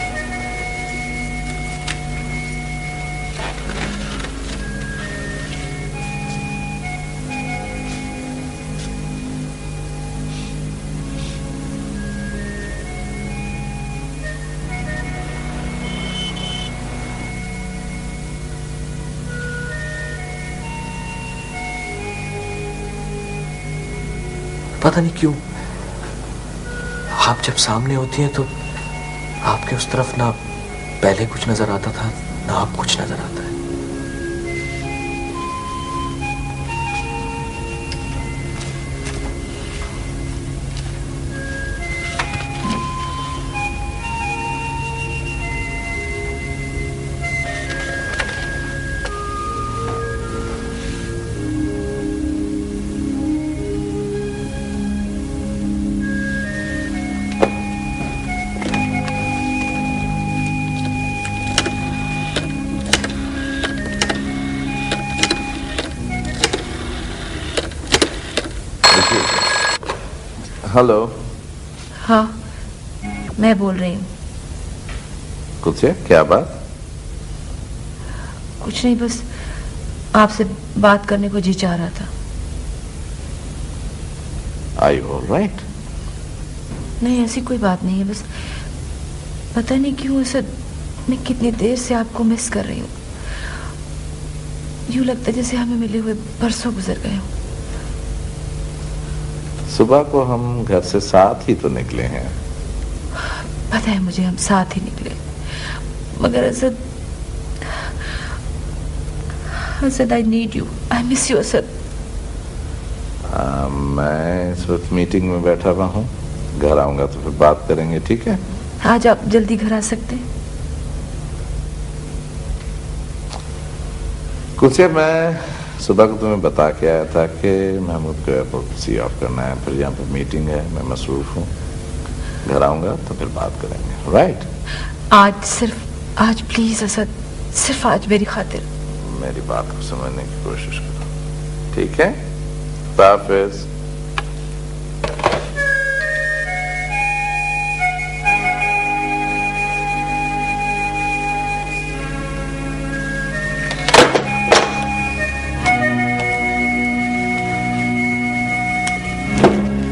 S8: पता नहीं क्यों आप जब सामने होती हैं तो आपके उस तरफ ना पहले कुछ नजर आता था ना आप कुछ नजर आता है।
S3: हेलो।
S1: हाँ, मैं बोल रही हूँ।
S3: कुछ है? क्या बात?
S1: कुछ नहीं, बस आपसे बात करने को जी चाह रहा था।
S3: Are you all right?
S1: नहीं, ऐसी कोई बात नहीं है, बस पता नहीं क्यों ऐसा मैं कितनी देर से आपको मिस कर रही हूँ। यूं लगता है जैसे हमें मिले हुए बरसों गुजर गए हों।
S3: सुबह को हम घर से साथ ही तो निकले हैं।
S1: पता है मुझे, हम साथ ही निकले, मगर Asad I need you, I miss you Asad.
S3: मैं इस वक्त मीटिंग में बैठा हुआ हूँ, घर आऊंगा तो फिर बात करेंगे, ठीक है?
S1: आज आप जल्दी घर आ सकते हैं?
S3: कुछ है, मैं सुबह को तुम्हें बता के आया था कि महमूद को एयरपोर्ट सी ऑफ करना है, फिर यहाँ पर मीटिंग है, मैं मसरूफ हूँ, घर आऊँगा तो फिर बात करेंगे। राइट?
S1: आज प्लीज असद, सिर्फ आज मेरी खातिर
S3: मेरी बात को समझने की कोशिश करो, ठीक है? हाफिज।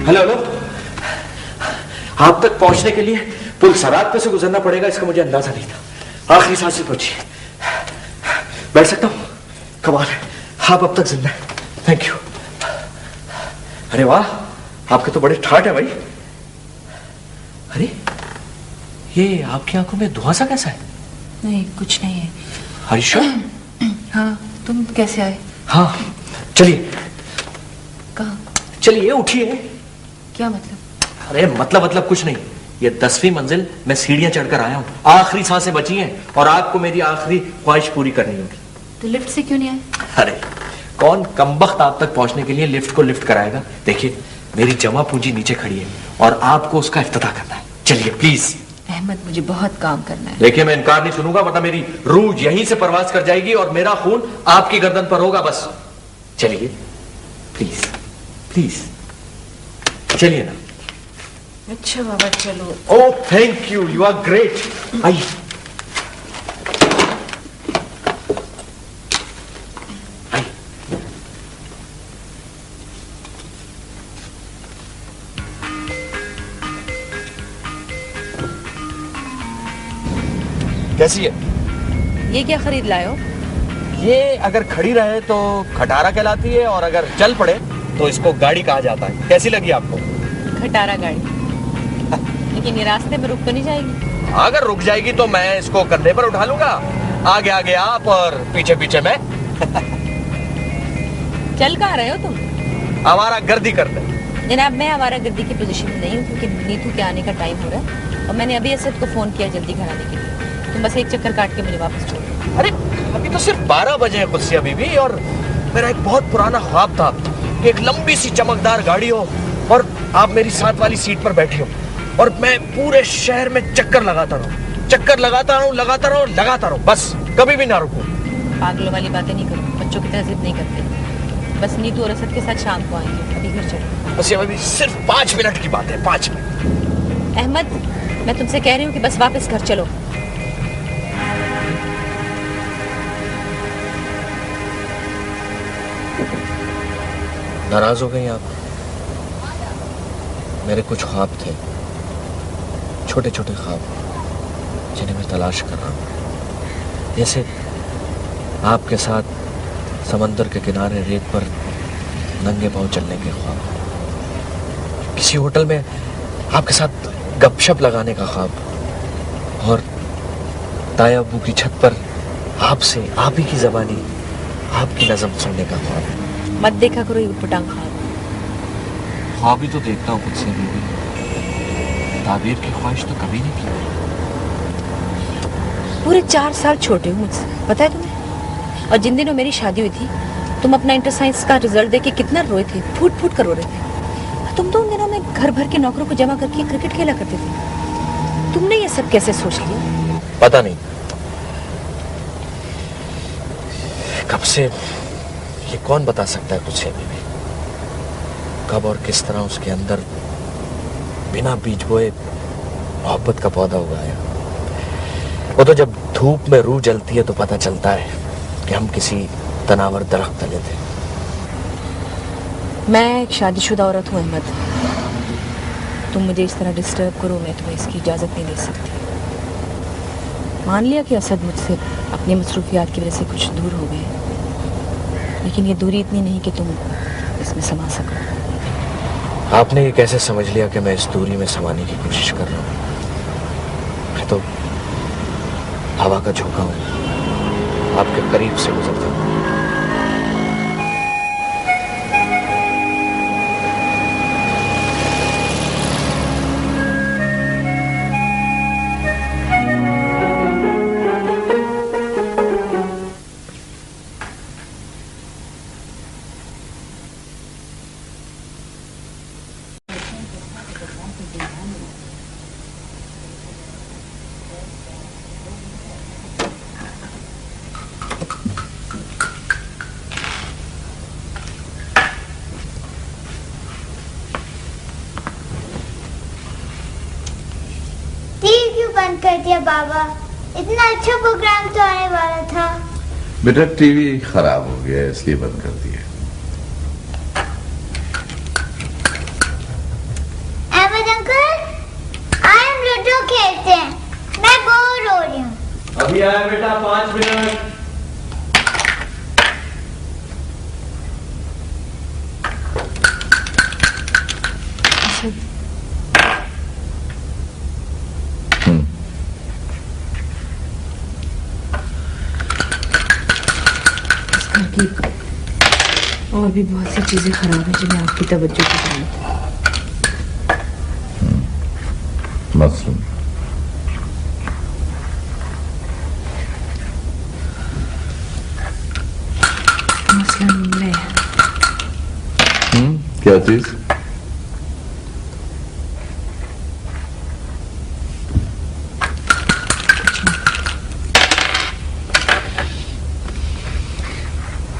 S8: हेलो हेलो, आप तक पहुंचने के लिए पुल सरात पे से गुजरना पड़ेगा, इसका मुझे अंदाजा नहीं था। आखिरी सांस से पहुंची। बैठ सकता हूं? कमाल है, आप अब तक जिंदा हैं। Thank you. अरे वाह, आपके तो बड़े ठाट है भाई। अरे ये आपकी आंखों में धुआं सा कैसा है?
S1: नहीं, कुछ नहीं है।
S8: हरीशा?
S1: हाँ, तुम कैसे आए?
S8: हाँ, चलिए।
S1: कहाँ?
S8: चलिए उठिए।
S1: क्या मतलब?
S8: अरे मतलब कुछ नहीं। ये 10वीं मंजिल मैं सीढ़ियां चढ़कर आया हूं, आखिरी सांसें बची हैं और आपको मेरी आखिरी ख्वाहिश पूरी करनी होगी।
S1: तो लिफ्ट से क्यों नहीं आए?
S8: अरे कौन कमबख्त आप तक पहुंचने के लिए लिफ्ट को लिफ्ट कराएगा? देखिए, मेरी जमा पूंजी नीचे खड़ी है और आपको उसका इफ्तिताह करना है। चलिए प्लीज।
S1: अहमद, मुझे बहुत काम करना है।
S8: देखिए, मैं इनकार नहीं सुनूंगा, वरना मेरी रूह यहीं से परवाज कर जाएगी और मेरा खून आपकी गर्दन पर होगा। बस चलिए प्लीज प्लीज, चलिए ना।
S1: अच्छा बाबा, चलो।
S8: Oh thank you, you are great. आइए। कैसी है?
S1: ये क्या खरीद लाए हो?
S8: ये अगर खड़ी रहे तो खटारा कहलाती है और अगर चल पड़े तो इसको गाड़ी कहा जाता है। कैसी लगी आपको?
S1: खटारा गाड़ी। लेकिन ये रास्ते में रुक तो नहीं जाएगी?
S8: अगर रुक जाएगी तो मैं इसको कंधे पर उठा लूंगा, आगे आगे आप और पीछे पीछे मैं।
S1: चल कहाँ रहे हो तुम?
S8: हमारा गर्दी करते।
S1: जनाब, मैं हमारा गर्दी की पोजीशन में नहीं हूँ क्योंकि नीतू के आने का टाइम हो रहा है और मैंने अभी असद को फोन किया जल्दी घर आने के लिए। तुम बस एक चक्कर काट के मुझे वापस छोड़ दो।
S8: अरे अभी तो सिर्फ 12 बजे हैं कुत्सिया बीबी, और मेरा एक बहुत पुराना ख्वाब था कि एक लंबी सी चमकदार गाड़ी हो और आप मेरी साथ वाली सीट पर बैठी हो और मैं पूरे शहर में चक्कर लगाता रहूं, बस कभी भी ना रुकूं।
S1: पागलों वाली बातें नहीं करो, बच्चों की तहजीब नहीं करते। बस नीतू और असद के साथ शाम को आएंगे, अभी घर चलो।
S8: बस ये अभी सिर्फ 5 मिनट की बात है, 5 मिनट।
S1: अहमद, मैं तुमसे कह रही हूँ कि बस वापस घर चलो।
S8: नाराज हो गई आप? मेरे कुछ ख्वाब थे, छोटे छोटे ख्वाब, जिन्हें मैं तलाश कर रहा हूँ। जैसे आपके साथ समंदर के किनारे रेत पर नंगे पांव चलने के ख्वाब, किसी होटल में आपके साथ गपशप लगाने का ख्वाब, और ताया अब्बू की छत पर आपसे आप ही की ज़बानी, आपकी नज़म सुनने का ख्वाब।
S1: मत देखा करो ये उटपटांग
S8: ख्वाब ही तो देखता हूँ खुद से बीबी, ताबीर की ख्वाहिश तो कभी नहीं की।
S1: पूरे 4 साल छोटे हो मुझसे, पता है तुम्हें? और जिन दिनों मेरी शादी हुई थी तुम अपना इंटर साइंस का रिजल्ट देके कितना रोए थे, फूट फूट कर रो रहे थे। तुम तो उन दिनों में घर भर के नौकरों को जमा करके क्रिकेट खेला करते थे। तुमने ये सब कैसे सोच लिया?
S8: पता नहीं कब से, ये कौन बता सकता है कुछ है बीबी, कब और किस तरह उसके अंदर बिना बीज बोए मोहब्बत का पौधा उगाया। वो तो जब धूप में रूह जलती है तो पता चलता है कि हम किसी तनावर दरख्त तले थे।
S1: मैं एक शादीशुदा औरत हूँ अहमद, तुम मुझे इस तरह डिस्टर्ब करो, मैं तुम्हें इसकी इजाजत नहीं दे सकती। मान लिया कि असद मुझसे अपनी मसरूफियात की वजह से कुछ दूर हो गए, लेकिन ये दूरी इतनी नहीं कि तुम इसमें समा सको।
S8: आपने ये कैसे समझ लिया कि मैं इस दूरी में समाने की कोशिश कर रहा हूँ? मैं तो हवा का झोंका हूँ, आपके करीब से गुजरता हूँ।
S4: कर दिया बाबा। इतना अच्छा प्रोग्राम तो आने वाला था।
S3: बेटा टीवी खराब हो गया इसलिए बंद कर दिया।
S4: अहमद अंकल, आज हम लूडो खेलते हैं। मैं बोर हो रही हूँ।
S8: अभी आया बेटा, 5 मिनट।
S1: और भी बहुत सी चीजें खराब हैं जिन्हें आपकी तवज्जो की जरूरत है।
S3: मसलन
S1: मैं
S3: क्या चीज?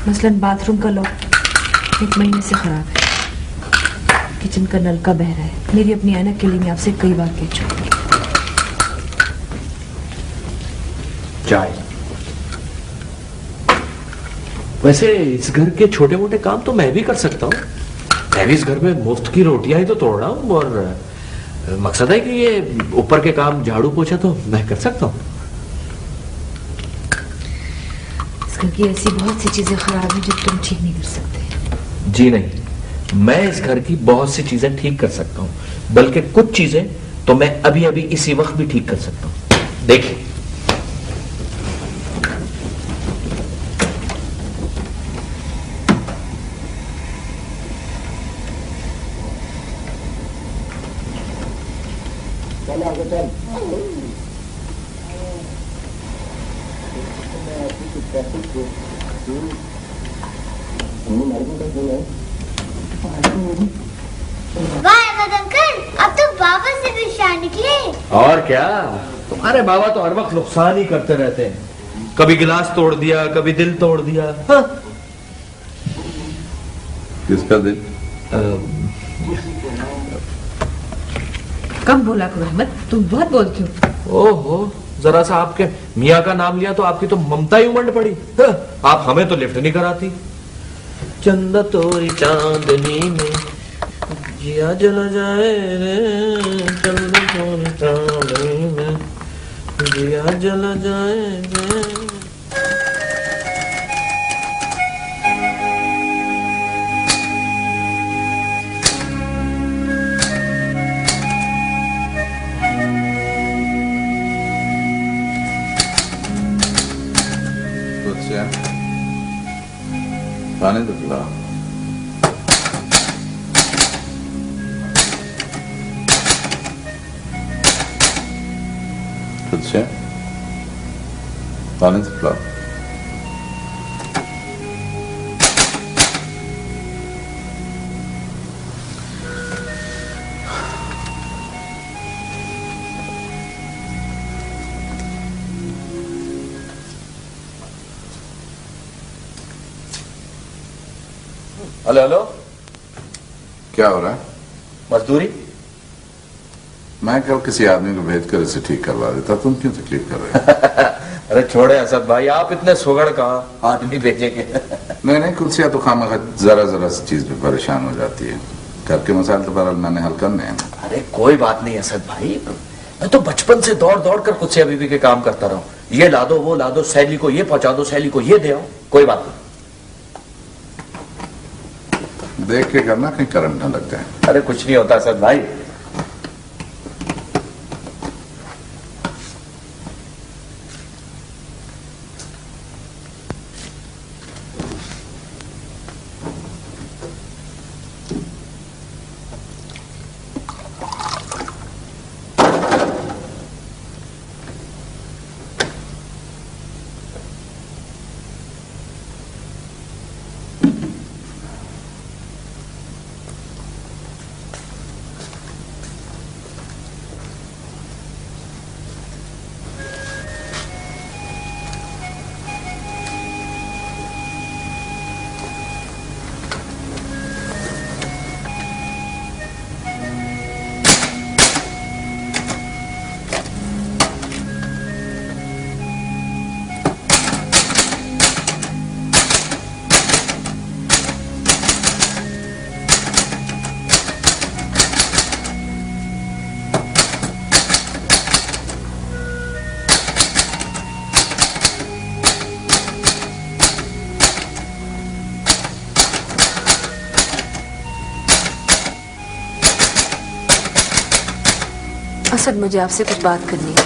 S1: मसलन बाथरूम का लॉक 1 महीने से खराब है। किचन का नल का बह रहा है। मेरी अपनी ऐनक के लिए मैं आपसे कई बार कह चुकी।
S8: चाय। वैसे इस घर के छोटे मोटे काम तो मैं भी कर सकता हूँ। मैं भी इस घर में मुफ्त की रोटियां ही तो तोड़ रहा हूँ, और मकसद है कि ये ऊपर के काम झाड़ू पोछा तो मैं कर सकता हूँ।
S1: इस घर की ऐसी बहुत सी चीजें खराब हैं जो तुम ठीक नहीं कर सकते।
S8: जी नहीं, मैं इस घर की बहुत सी चीजें ठीक कर सकता हूँ, बल्कि कुछ चीजें तो मैं अभी अभी इसी वक्त भी ठीक कर सकता हूँ। देखिए,
S4: वाह अहमद अंकल, अब तो बाबा से भी शान निकले।
S8: और क्या, तुम्हारे बाबा तो हर वक्त नुकसान ही करते रहते हैं। कभी गिलास तोड़ दिया, कभी दिल तोड़ दिया। हाँ।
S3: किसका दिल?
S1: कम बोला करो अहमद, तुम बहुत बोलते हो।
S8: ओहो, जरा सा आपके मियाँ का नाम लिया तो आपकी तो ममता ही उमड़ पड़ी। हाँ, आप हमें तो लिफ्ट नहीं कराती। चंदा तोरी चांदनी में जिया जला जाए रे, चंदा तोरी चांदनी में जिया जला जाए रे।
S3: पानी तो पिला। खुद से पानी तो पिला।
S8: हेलो हेलो,
S3: क्या हो रहा है?
S8: मजदूरी।
S3: मैं कल किसी आदमी को भेजकर इसे ठीक करवा देता, तुम क्यों तकलीफ कर रहे हो?
S8: अरे छोड़े असद भाई, आप इतने सुगड़ कहाँ आदमी भेजेंगे।
S3: नहीं, कुर्सियां तो खामा जरा जरा सी चीज पे परेशान हो जाती है। घर के मसाइल तो बहरहाल मैंने हल करने हैं।
S8: अरे कोई बात नहीं असद भाई, मैं तो बचपन से दौड़ दौड़ कर कुछ से बीबी के काम करता रहा हूँ। ये ला दो, वो ला दो, सैली को ये पहुंचा दो, सैली को ये दे आओ। कोई बात नहीं,
S3: देख के करना, कहीं करंट न लग जाए।
S8: अरे कुछ नहीं होता असद भाई।
S1: असद, मुझे आपसे कुछ बात करनी है।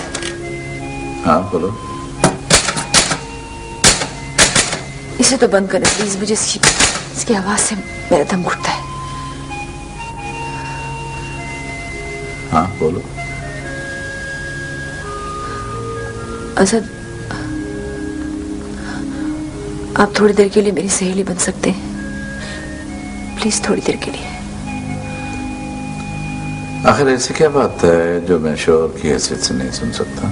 S3: हाँ बोलो।
S1: इसे तो बंद करें प्लीज, मुझे इसकी आवाज से मेरा दम घुटता है।
S3: हाँ बोलो।
S1: असद, आप थोड़ी देर के लिए मेरी सहेली बन सकते हैं? प्लीज थोड़ी देर के लिए।
S3: आखिर ऐसी क्या बात है जो मैं शोर की हैसियत से नहीं सुन सकता?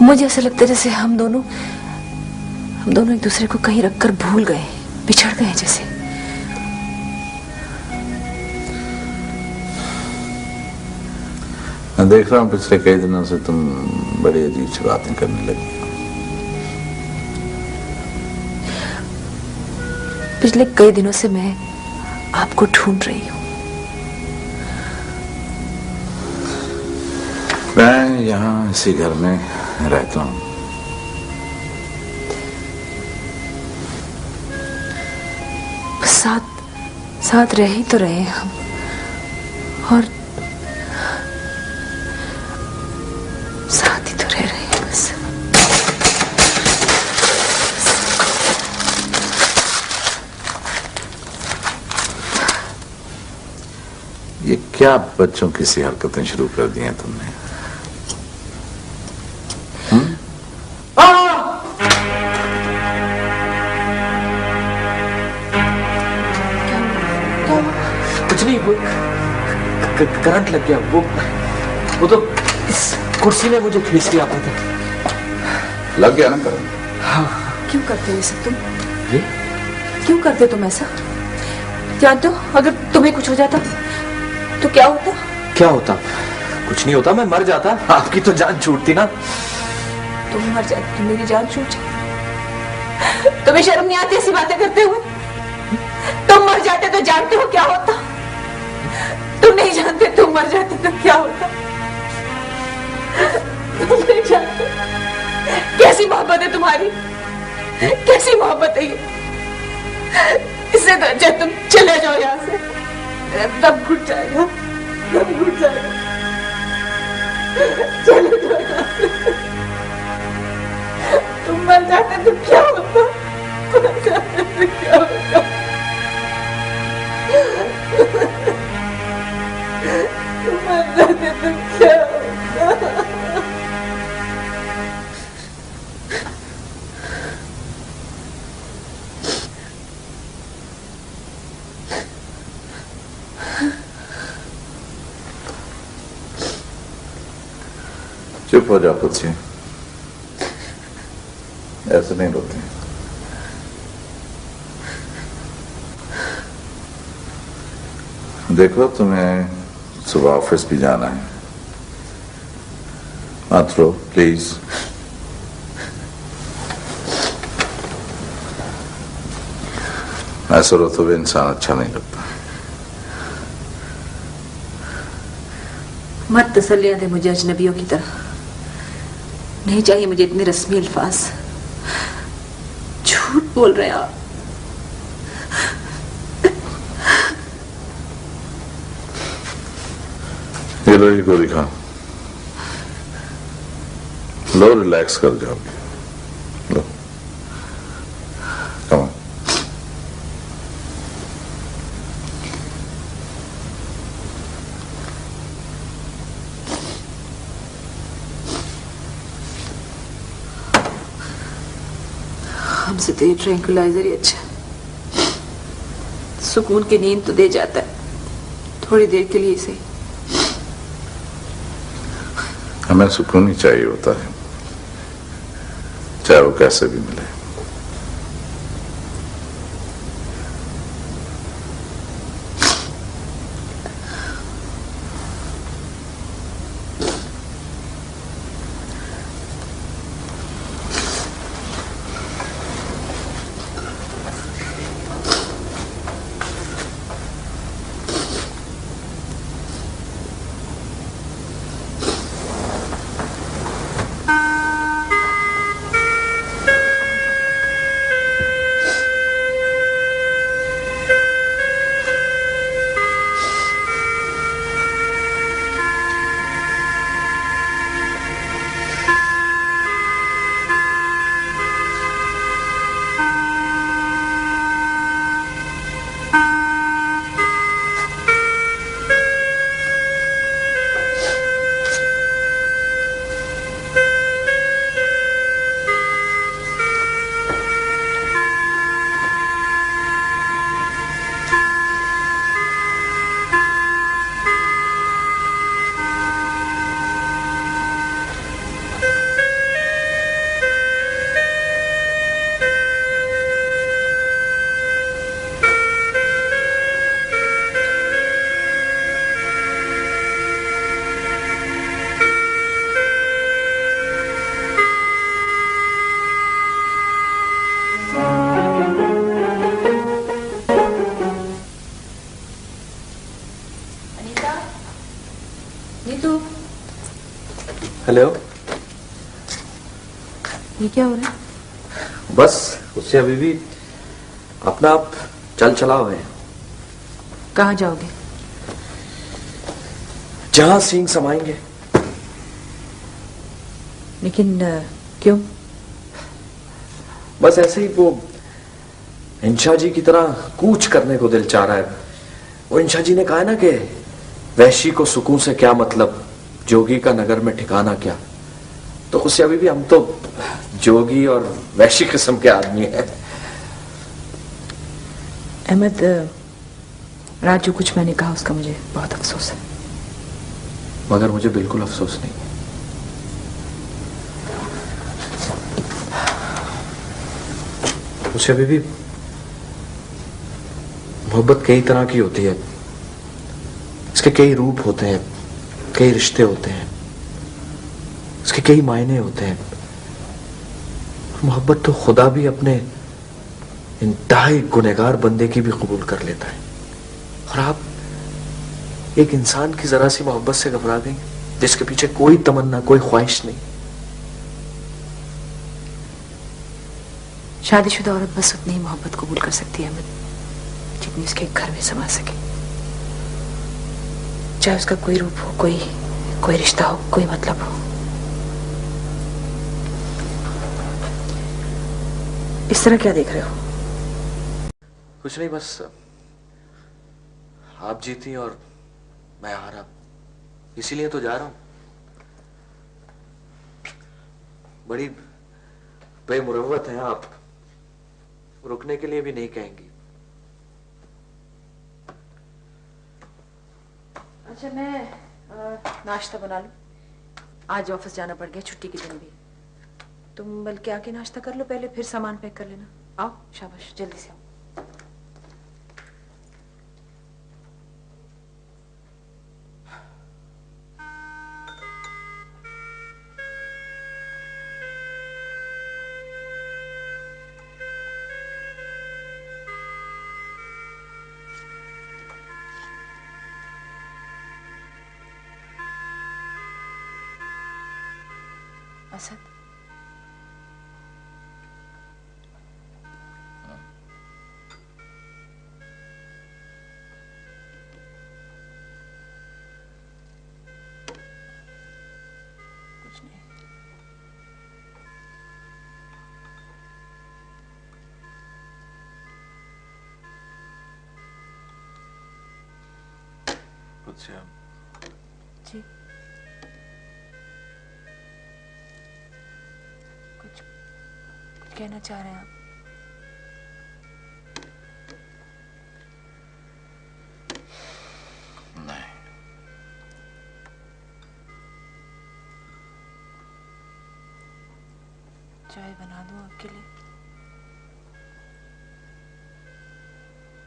S1: मुझे ऐसा लगता है जैसे हम दोनों एक दूसरे को कहीं रखकर भूल गए, बिछड़ गए जैसे।
S3: मैं देख रहा हूँ पिछले कई दिनों से तुम बड़ी अजीब सी बातें करने लगी।
S1: पिछले कई दिनों से मैं आपको ढूंढ रही हूँ।
S3: मैं यहाँ इसी घर में रहता हूँ।
S1: साथ रह ही तो रहे हम, और साथ ही तो रह रहे हैं बस।
S3: ये क्या बच्चों की सी हरकतें शुरू कर दी हैं तुमने?
S8: कुछ नहीं, वो करंट लग गया। वो तो इस कुर्सी ने मुझे खींच लिया था।
S3: लग गया ना करंट?
S1: हाँ। क्यों करते हो ये सब तुम?
S8: जी?
S1: क्यों करते तुम ऐसा? जानते हो अगर तुम्हें कुछ हो जाता तो क्या होता?
S8: क्या होता? कुछ नहीं होता, मैं मर जाता। आपकी तो जान छूटती ना।
S1: तुम मर जाते तो मेरी जान छूट जाती। तुम्हें शर्म नहीं आती ऐसी बातें करते हुए? तुम मर जाते तो जानते हो क्या होता? तुम नहीं जानते, तुम मर जाते तो क्या होता? तुम नहीं जानते। कैसी मोहब्बत है तुम्हारी, कैसी मोहब्बत है ये। इससे तो अच्छा तुम चले जाओ यहाँ से, दम घुट जाएगा, दम घुट जाएगा। चले जाओ यहाँ से। तुम मर जाते तो क्या होता? मर जाते तो क्या होता? तुम मर जाते तो क्या होता?
S3: चुप हो जाओ खुद से, ऐसे नहीं रोते। देखो तुम्हें सुबह ऑफिस भी जाना है, मत रो प्लीज। ऐसा रो तो भी इंसान अच्छा नहीं लगता।
S1: मत तसल्लियां दे मुझे अजनबियों की तरह। नहीं चाहिए मुझे इतने रस्मी अल्फाज। झूठ बोल रहे हैं आप।
S3: ये लो, ये गोली खा लो, रिलैक्स कर जाओगे। लो कम ऑन।
S1: हमसे तो ये ट्रैंक्विलाइजर ही अच्छा, सुकून की नींद तो दे जाता है थोड़ी देर के लिए ही सही।
S3: हमें सुकून ही चाहिए होता है, चाहे वो कैसे भी मिले।
S8: हेलो।
S1: ये क्या हो रहा है?
S8: बस उससे अभी भी अपना आप चल चला हुए हैं।
S1: कहाँ जाओगे?
S8: जहां सींग समाएंगे।
S1: लेकिन क्यों?
S8: बस ऐसे ही वो इंशा जी की तरह कूच करने को दिल चाह रहा है। वो इंशा जी ने कहा है ना कि वैशी को सुकून से क्या मतलब, जोगी का नगर में ठिकाना क्या। तो उससे अभी भी हम तो जोगी और वैशी किस्म के आदमी हैं।
S1: अहमद, राजू कुछ मैंने कहा उसका मुझे बहुत अफसोस है।
S8: मगर मुझे बिल्कुल अफसोस नहीं है। मुझे अभी भी मोहब्बत कई तरह की होती है। इसके कई रूप होते हैं, कई रिश्ते होते हैं, इसके कई मायने होते हैं। मोहब्बत तो खुदा भी अपने इंतहाई गुनहगार बंदे की भी कबूल कर लेता है। और आप एक इंसान की जरा सी मोहब्बत से घबरा गई, जिसके पीछे कोई तमन्ना, कोई ख्वाहिश नहीं।
S1: शादीशुदा औरत बस उतनी ही मोहब्बत कबूल कर सकती है अहमद, जितनी उसके घर में समा सके। चाहे उसका कोई रूप हो, कोई रिश्ता हो, कोई मतलब हो। इस तरह क्या देख रहे हो?
S8: कुछ नहीं, बस आप जीती और मैं हारा, इसीलिए तो जा रहा हूं। बड़ी बेमुरव्वत हैं आप, रुकने के लिए भी नहीं कहेंगी।
S1: अच्छा, मैं नाश्ता बना लूं। आज ऑफिस जाना पड़ गया, छुट्टी के दिन भी। तुम बल्कि आके नाश्ता कर लो पहले, फिर सामान पैक कर लेना। आओ, शाबाश, जल्दी से आओ। असद, कुछ नहीं।
S3: कुछ
S1: जी, कुछ कहना चाह रहे हैं आप?
S3: नहीं।
S1: चाय बना दूं आपके लिए?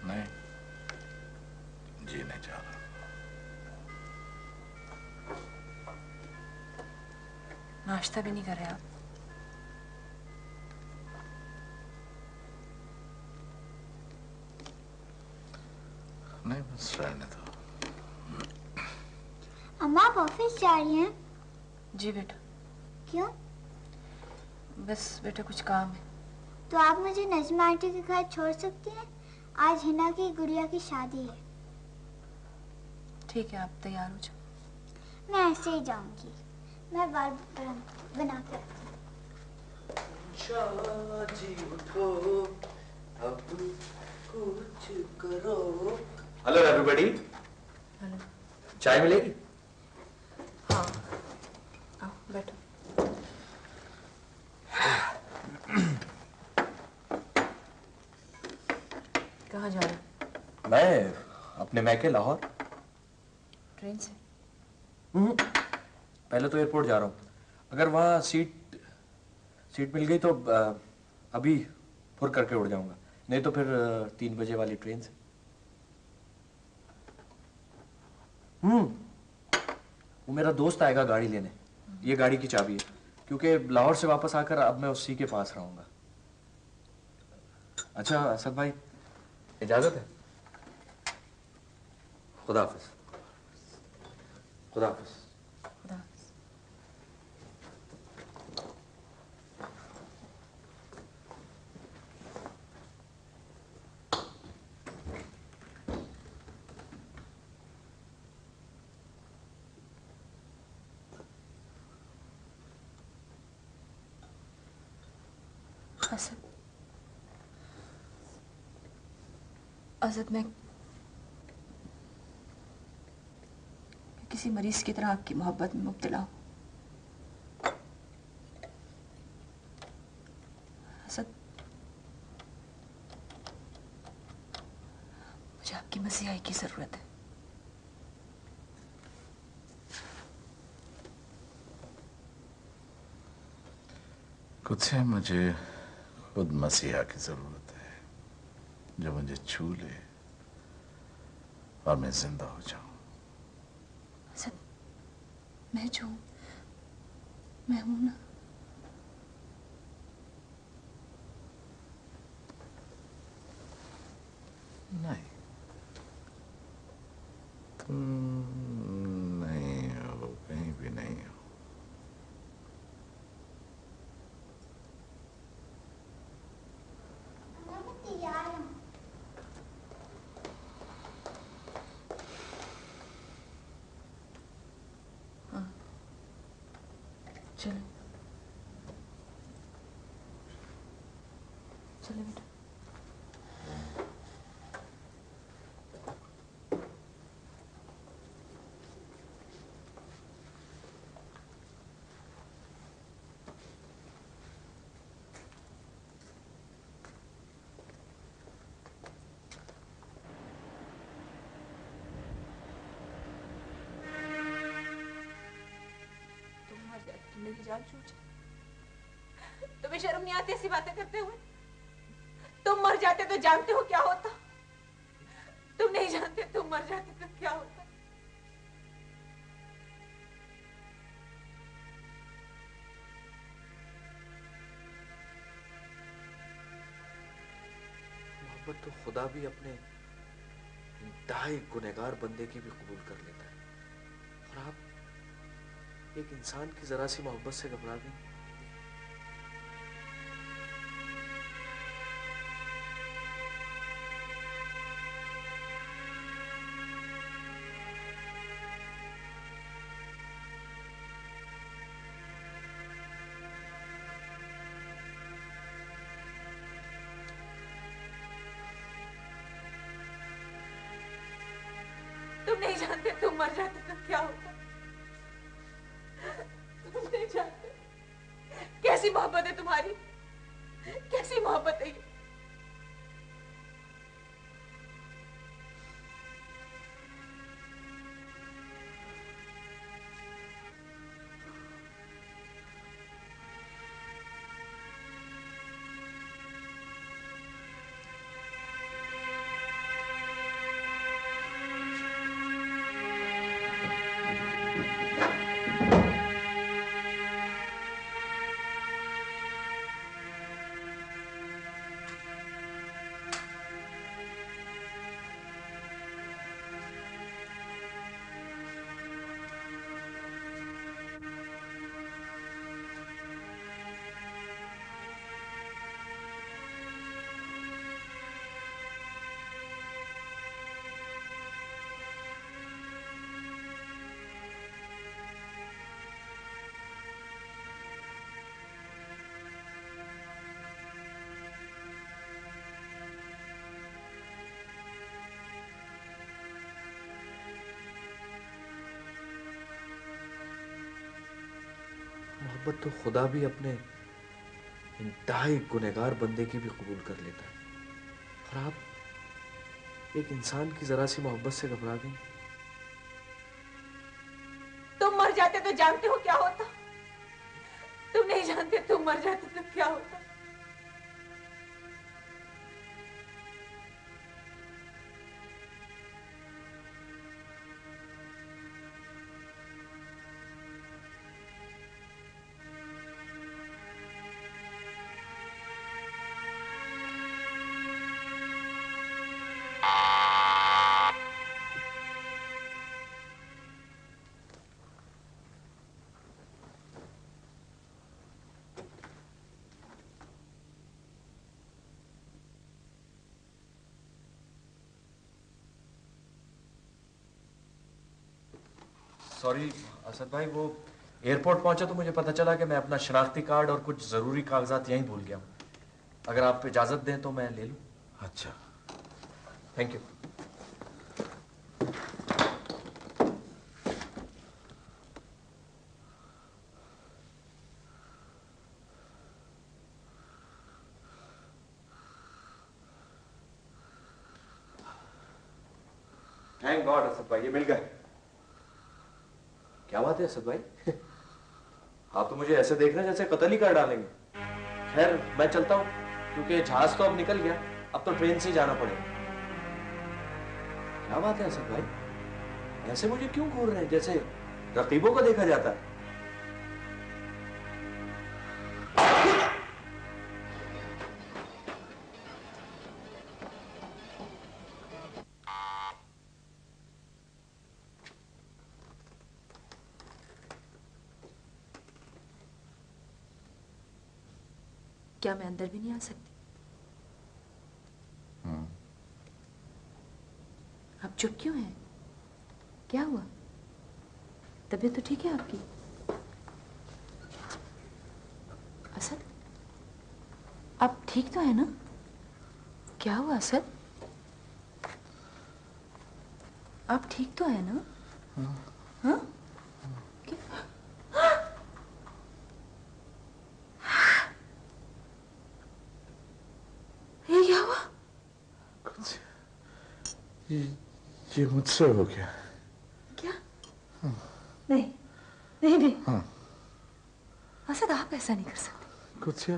S3: नहीं, जी नहीं चाह रहा।
S1: नाश्ता भी नहीं कर रहे आप?
S3: नहीं, बस रहने दो।
S4: अम्मा आप ऑफिस जा रही हैं?
S1: जी बेटा।
S4: क्यों?
S1: बस बेटा कुछ काम है।
S4: तो आप मुझे नजमा आंटी के घर छोड़ सकती हैं? आज हिना की गुड़िया की शादी है।
S1: ठीक है, आप तैयार हो जाओ।
S4: मैं ऐसे ही जाऊंगी। मैं बाल बना के रखती हूँ।
S8: जी उठो, अब कुछ करो। Hello everybody.
S1: हेलो।
S8: चाय मिलेगी?
S1: हाँ, आओ बैठो। कहाँ जा रहे हो?
S8: मैं अपने मैके लाहौर।
S1: ट्रेन से?
S8: पहले तो एयरपोर्ट जा रहा हूँ। अगर वहाँ सीट मिल गई तो अभी फुर करके उड़ जाऊंगा, नहीं तो फिर 3 बजे वाली ट्रेन से। वो मेरा दोस्त आएगा गाड़ी लेने। ये गाड़ी की चाबी है, क्योंकि लाहौर से वापस आकर अब मैं उसी के पास रहूंगा। अच्छा असद भाई, इजाजत है? खुदा हाफिज। खुदा हाफिज।
S1: खुदा हाफिज। असद मैं किसी मरीज की तरह आपकी मोहब्बत में मुब्तला हूं। असद, मुझे आपकी मसीहाई की जरूरत है।
S3: कुछ है, मुझे खुद मसीहा की जरूरत है जो मुझे छू ले और मैं जिंदा हो जाऊं।
S1: असद, मैं जो मैं हूं ना,
S3: नहीं, तुम नहीं हो, कहीं भी नहीं हो।
S4: मैं तैयार हूँ।
S1: चलो चलो बेटा। तुम मेरी जान छूट, तुम्हें शर्म नहीं आती ऐसी बातें करते हुए? तुम मर जाते तो जानते हो क्या होता? तुम नहीं जानते, तुम मर जाते तो क्या होता?
S8: मोहब्बत तो खुदा भी अपने इंतहाई गुनहगार बंदे की भी कबूल कर लेता है, और आप एक इंसान की जरा सी मोहब्बत से घबरा गई।
S1: तुम नहीं जानते, तुम मर जाते तो क्या होता? तुम नहीं जानते कैसी मोहब्बत है तुम्हारी, कैसी मोहब्बत है ये।
S8: मोहब्बत तो खुदा भी अपने इंतहाई गुनहगार बंदे की भी कबूल कर लेता है, और आप एक इंसान की जरा सी मोहब्बत से घबरा गई।
S1: तुम मर जाते तो जानते हो क्या होता? तुम नहीं जानते, तुम मर जाते तो क्या होता?
S8: सॉरी असद भाई, वो एयरपोर्ट पहुंचा तो मुझे पता चला कि मैं अपना शनाख्ती कार्ड और कुछ जरूरी कागजात यहीं भूल गया हूँ। अगर आप इजाजत दें तो मैं ले लूं।
S6: अच्छा,
S8: thank you. Thank God Asad भाई, ये मिल गए। क्या बात है असद भाई, आप तो मुझे ऐसे देख रहे हैं जैसे कत्ल ही कर डालेंगे। खैर मैं चलता हूं, क्योंकि जहाज तो अब निकल गया, अब तो ट्रेन से जाना पड़ेगा। क्या बात है असद भाई, ऐसे मुझे क्यों घूर रहे हैं जैसे रकीबों को देखा जाता है?
S1: क्या मैं अंदर भी नहीं आ सकती? आप चुप क्यों हैं? क्या हुआ? तबीयत तो ठीक है आपकी? असद, आप ठीक तो है ना? क्या हुआ असद? आप ठीक तो है ना? हाँ? ये क्या हुआ?
S3: कुछ ये मुझसे हो गया।
S1: क्या? नहीं नहीं नहीं।
S3: हाँ।
S1: असद, आप ऐसा नहीं कर सकते।
S3: कुछ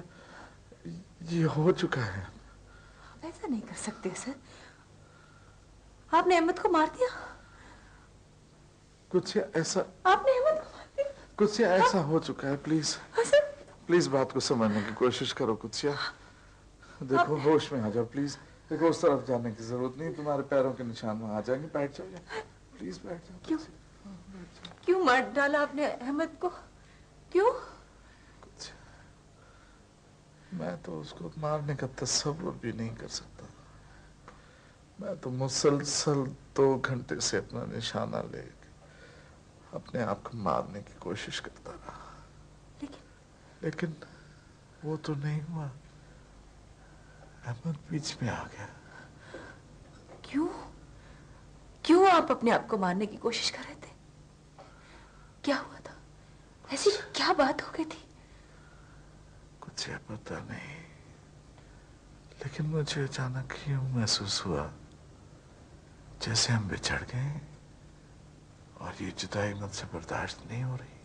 S3: ये हो चुका है।
S1: आप ऐसा नहीं कर सकते असद। आपने अहमद को मार दिया।
S3: कुछ ऐसा,
S1: आपने अहमद को मार दिया।
S3: कुछ ऐसा हो चुका है। प्लीज प्लीज बात को समझने की कोशिश करो। कुछ देखो, होश में आ जाओ प्लीज। देखो, उस तरफ जाने की जरूरत नहीं, तुम्हारे पैरों के निशान वहां आ जाएंगे। बैठ जाओ, प्लीज बैठ जाओ।
S1: क्यों क्यों मार डाला आपने अहमद को? क्यों?
S3: कुछ मैं तो उसको मारने का तस्वुर भी नहीं कर सकता। मैं तो मुसलसल 2 घंटे से अपना निशाना लेके अपने आप को मारने की कोशिश करता रहा, लेकिन वो तो नहीं हुआ। अहमद बीच में आ गया।
S1: क्यों क्यों आप अपने आप को मारने की कोशिश कर रहे थे? क्या हुआ था? ऐसी क्या बात हो गई थी?
S3: कुछ पता नहीं, लेकिन मुझे अचानक यूं महसूस हुआ जैसे हम बिछड़ गए और ये जुदाई मुझसे बर्दाश्त नहीं हो रही।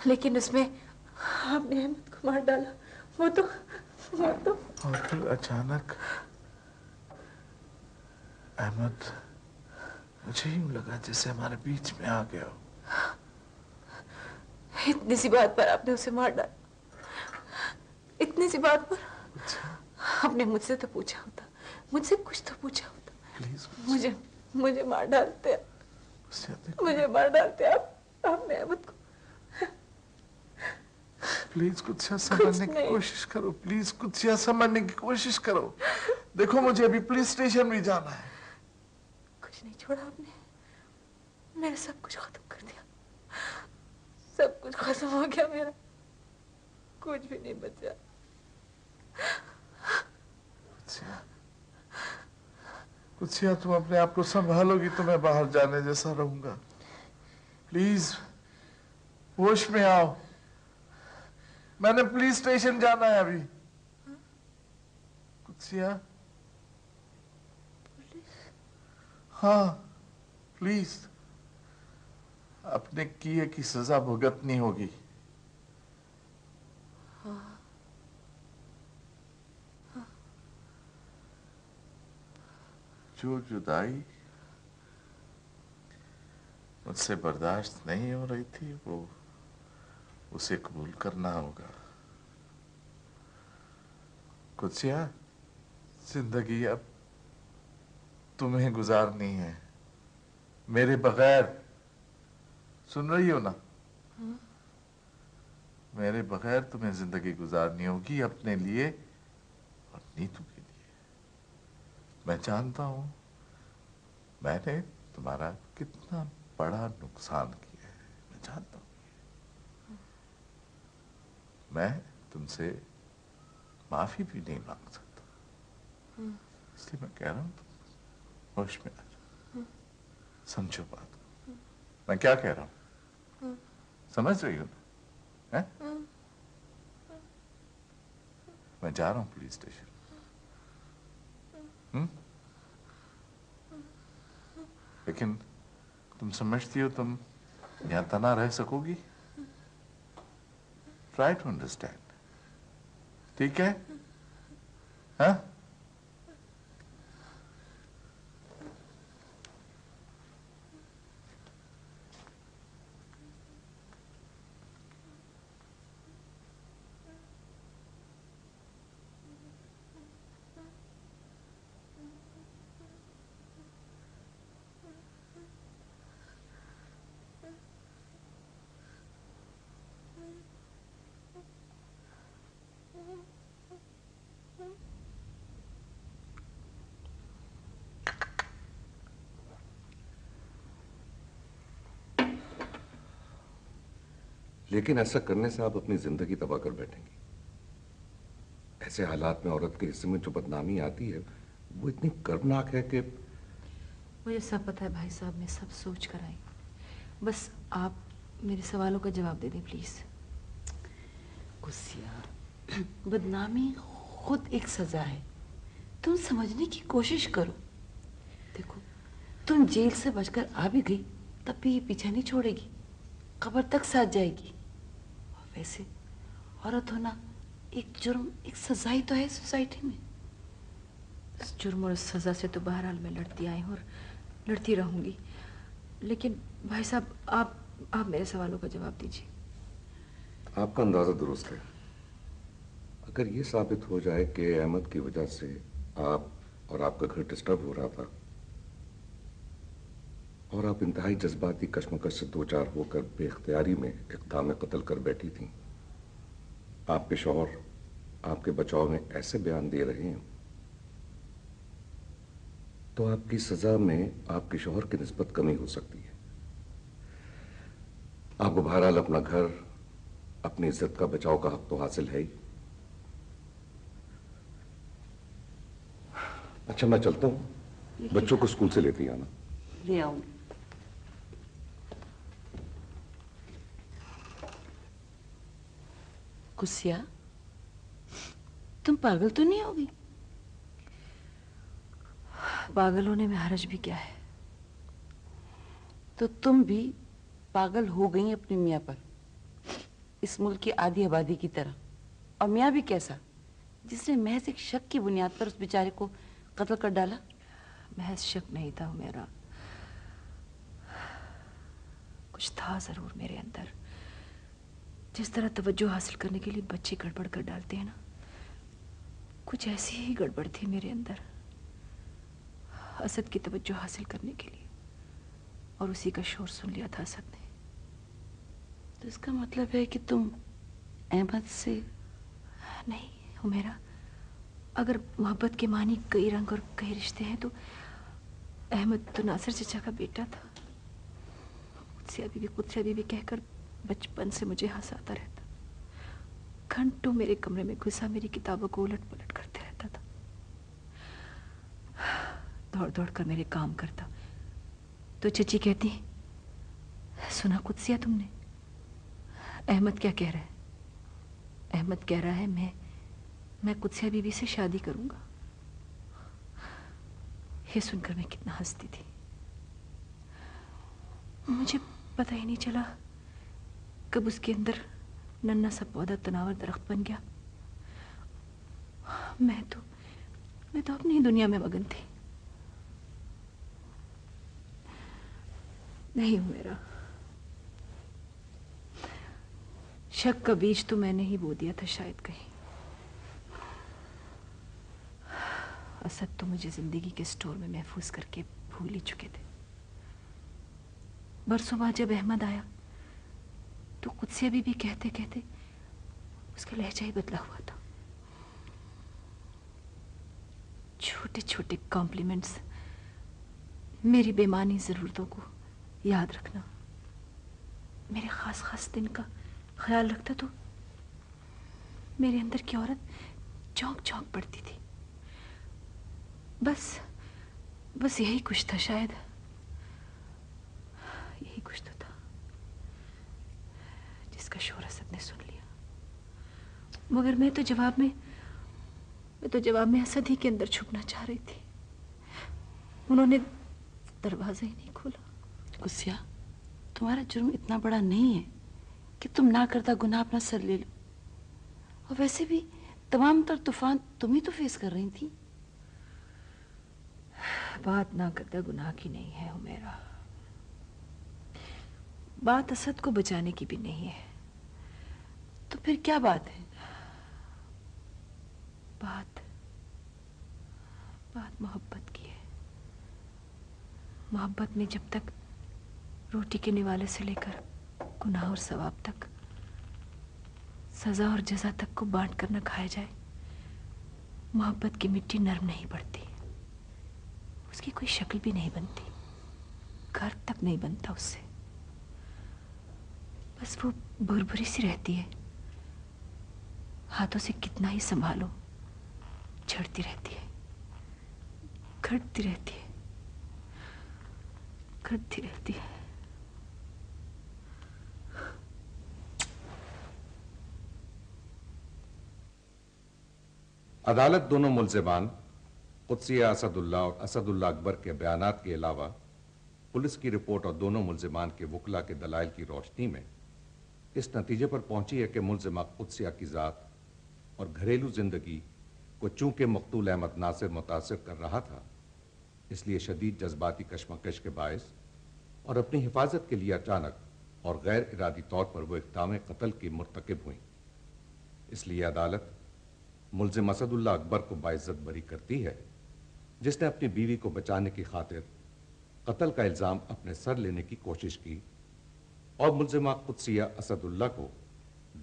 S1: लेकिन उसमें आपने अहमद को मार डाला। वो तो
S3: और फिर अचानक अहमद, मुझे यूं लगा जैसे हमारे बीच में आ गया हो।
S1: इतनी सी बात पर आपने उसे मार डाला? इतनी सी बात पर? आपने मुझसे तो पूछा होता, मुझसे कुछ तो पूछा होता।
S3: प्लीज
S1: मुझे मार डालते, मुझे मार डालते आप। आपने अहमद को।
S3: प्लीज कुछ समझने की कोशिश करो। प्लीज कुछ समझने की कोशिश करो। देखो, मुझे अभी पुलिस स्टेशन भी जाना है।
S1: कुछ नहीं छोड़ा आपने। मेरा सब कुछ खत्म कर दिया। सब कुछ खत्म हो गया मेरा, कुछ भी नहीं बचा।
S3: कुछ तुम अपने आप को संभालोगी तो मैं बाहर जाने जैसा रहूंगा। प्लीज होश में आओ। मैंने पुलिस स्टेशन जाना है अभी। कुछ हाँ, प्लीज। अपने किए की सजा भुगतनी होगी। जो जुदाई मुझसे बर्दाश्त नहीं हो रही थी, वो उसे कबूल करना होगा। कुछ जिंदगी अब तुम्हें गुजारनी है मेरे बगैर। सुन रही हो ना? मेरे बगैर तुम्हें जिंदगी गुजारनी होगी, अपने लिए और नीतू के लिए। मैं जानता हूं मैंने तुम्हारा कितना बड़ा नुकसान किया है। मैं जानता हूं। मैं तुमसे माफी भी नहीं मांग सकता। इसलिए मैं कह रहा हूं होश में आ जाओ, समझो बात को। मैं क्या कह रहा हूं समझ रही हो ना? हैं? मैं जा रहा हूं पुलिस स्टेशन। लेकिन तुम समझती हो तुम यहां तना रह सकोगी? ट्राई टू अंडरस्टैंड, ठीक है? हाँ?
S9: लेकिन ऐसा करने से आप अपनी जिंदगी तबाह कर बैठेंगी। ऐसे हालात में औरत के हिस्से में जो बदनामी आती है वो इतनी कर्मनाक है कि
S1: मुझे सब पता है भाई साहब, मैं सब सोच कर आई। बस आप मेरे सवालों का जवाब दे दें प्लीज।
S7: गुस्सिया, बदनामी खुद एक सजा है, तुम समझने की कोशिश करो। देखो, तुम जेल से बचकर आ भी गई तब भी ये पीछा नहीं छोड़ेगी, कब्र तक साथ जाएगी। और वैसे औरत होना एक जुर्म, एक सजा ही तो है सोसाइटी में।
S1: इस जुर्म और सजा से तो बहरहाल मैं लड़ती आई हूँ और लड़ती रहूंगी। लेकिन भाई साहब आप मेरे सवालों का जवाब दीजिए।
S9: आपका अंदाजा दुरुस्त है। अगर ये साबित हो जाए कि अहमद की वजह से आप और आपका घर डिस्टर्ब हो रहा था और आप इंतहाई जज्बाती कश्मकश से दो चार होकर बेख्तियारी में इक़दाम कत्ल कर बैठी थी, आपके शौहर आपके बचाव में ऐसे बयान दे रहे हैं, तो आपकी सजा में आपके शौहर की निस्बत कमी हो सकती है। आपको बहरहाल अपना घर, अपनी इज्जत का बचाव का हक तो हासिल है ही। अच्छा, मैं चलता हूं, बच्चों को स्कूल से लेते ही आना।
S7: ले आऊंगी। गुस्सिया, तुम पागल तो नहीं होगी?
S1: पागल होने में हर्ज भी क्या है?
S7: तो तुम भी पागल हो गई अपने मियाँ पर, इस मुल्क की आधी आबादी की तरह। और मियाँ भी कैसा, जिसने महज एक शक की बुनियाद पर उस बेचारे को कत्ल कर डाला।
S1: महज शक नहीं था मेरा, कुछ था जरूर मेरे अंदर। जिस तरह तवज्जो हासिल करने के लिए बच्चे गड़बड़ कर डालते हैं ना, कुछ ऐसी ही गड़बड़ थी मेरे अंदर, असद की तवज्जो हासिल करने के लिए। और उसी का शोर सुन लिया था असद ने।
S7: तो इसका मतलब है कि तुम अहमद से?
S1: नहीं हुमैरा, अगर मोहब्बत के मानी कई रंग और कई रिश्ते हैं तो अहमद तो नासिर चचा का बेटा था। कुत्सिया बीबी कहकर बचपन से मुझे हंसाता रहता, घंटों मेरे कमरे में घुसा मेरी किताबों को उलट पलट करते रहता था, दौड़ दौड़ कर मेरे काम करता। तो चची कहती, सुना कुत्सिया तुमने, अहमद क्या कह रहा है? अहमद कह रहा है मैं कुत्सिया बीबी से शादी करूंगा। ये सुनकर मैं कितना हंसती थी, मुझे पता ही नहीं चला कब उसके अंदर नन्हा सा पौधा तनावर दरख्त बन गया। मैं तो अपनी ही दुनिया में मगन थी। नहीं मेरा शक का बीज तो मैंने ही बो दिया था शायद कहीं। असद तो मुझे जिंदगी के स्टोर में महफूज करके भूल ही चुके थे। बरसों बाद जब अहमद आया तो कुत्सिया बीबी कहते कहते उसका लहजा ही बदला हुआ था। छोटे छोटे कॉम्प्लीमेंट्स, मेरी बेमानी जरूरतों को याद रखना, मेरे खास दिन का ख्याल रखता तो मेरे अंदर की औरत चौंक चौंक पड़ती थी। बस यही कुछ था, शायद यही कुछ तो था जिसका शोर असद ने सुन लिया। मगर मैं तो जवाब में असद ही के अंदर छुपना चाह रही थी। उन्होंने दरवाजा ही नहीं खोला।
S7: कुसिया, तुम्हारा जुर्म इतना बड़ा नहीं है कि तुम ना करता गुनाह अपना सर ले लो। और वैसे भी तमाम तर तूफान तुम ही तो फेस कर रही थी।
S1: बात ना करता गुनाह की नहीं है हुमैरा, बात असद को बचाने की भी नहीं है।
S7: तो फिर क्या बात है?
S1: बात मोहब्बत की है। मोहब्बत में जब तक रोटी के निवाले से लेकर गुनाह और सवाब तक, सजा और जजा तक को बांट कर न खाया जाए, मोहब्बत की मिट्टी नरम नहीं पड़ती, उसकी कोई शक्ल भी नहीं बनती, घर तक नहीं बनता उससे। बस वो भुरभुरी सी रहती है, हाथों से कितना ही संभालो झड़ती रहती है, घटती रहती है, घटती रहती है।
S9: अदालत दोनों मुल्जिमान कुद्सिया असदुल्ला और असदुल्ला अकबर के बयानात के अलावा पुलिस की रिपोर्ट और दोनों मुल्जिमान के वकला के दलाइल की रोशनी में इस नतीजे पर पहुंची है कि मुल्जिमा कुद्सिया की ज़ात और घरेलू जिंदगी को चूंकि मकतूल अहमद नासिर मुतासिर कर रहा था, इसलिए शदीद जज्बाती कशमकश के बायस और अपनी हिफाजत के लिए अचानक और गैर इरादी तौर पर वो इक़दाम कत्ल की मुर्तकिब हुई। इसलिए अदालत मुल्जिम असदुल्ला अकबर को बाइज्जत बरी करती है, जिसने अपनी बीवी को बचाने की खातिर कत्ल का इल्ज़ाम अपने सर लेने की कोशिश की, और मुल्जिमा कुद्सिया असदुल्ला को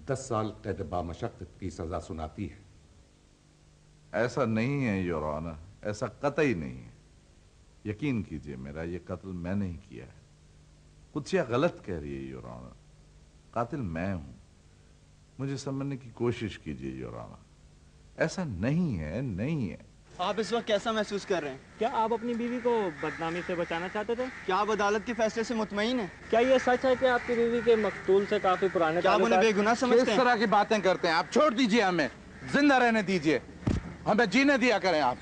S9: 10 साल कैद बामशक्कत की सजा सुनाती है।
S3: ऐसा नहीं है योर ऑनर, ऐसा कतई नहीं है। यकीन कीजिए, मेरा ये कत्ल मैं नहीं किया है। कुद्सिया गलत कह रही है योर ऑनर, कातिल मैं हूं। मुझे समझने की कोशिश कीजिए योर ऑनर, ऐसा नहीं है, नहीं है।
S10: आप इस वक्त कैसा महसूस कर रहे हैं?
S11: क्या आप अपनी बीवी को बदनामी से बचाना चाहते थे?
S10: क्या आप अदालत के फैसले से मुतमईन हैं?
S11: क्या ये सच है कि आपकी बीवी के मकतूल से काफी पुराने
S10: क्या आप उन्हें बेगुनाह समझते हैं?
S12: किस तरह की बातें करते हैं आप? छोड़ दीजिए, हमें जिंदा रहने दीजिए, हमें जीने दिया करें आप।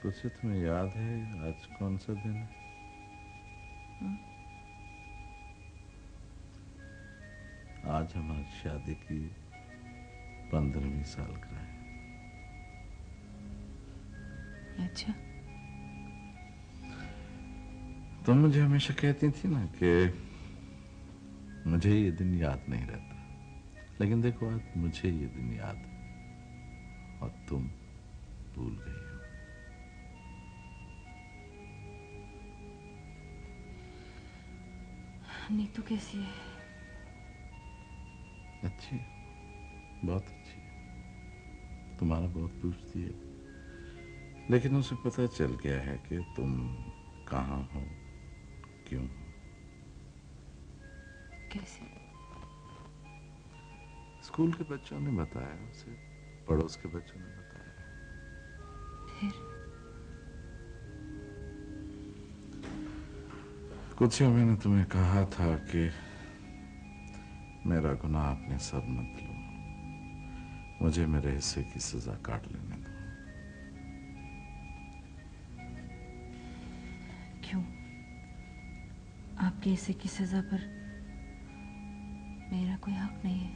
S3: कुछ तुम्हें याद है आज कौन सा दिन है? आज हमारी शादी की 15वीं सालगिरह है।
S1: अच्छा,
S3: तुम मुझे हमेशा कहती थी ना कि मुझे ये दिन याद नहीं रहता, लेकिन देखो आज मुझे ये दिन याद है और तुम भूल गई हो।
S1: नीतू कैसी है?
S3: अच्छी, बहुत अच्छी है। तुम्हारा बहुत पूछती है, लेकिन उसे पता चल गया है कि तुम कहाँ हो, क्यों हो।
S1: कैसे?
S3: स्कूल के बच्चों ने बताया उसे, पड़ोस के बच्चों ने बताया।
S1: फिर
S3: कुछ ही मैंने तुम्हें कहा था कि मेरा गुनाह अपने सर मत लो, मुझे मेरे हिस्से की सजा काट लेने दो।
S1: क्यों? आपके हिस्से की सजा पर मेरा कोई हक नहीं है?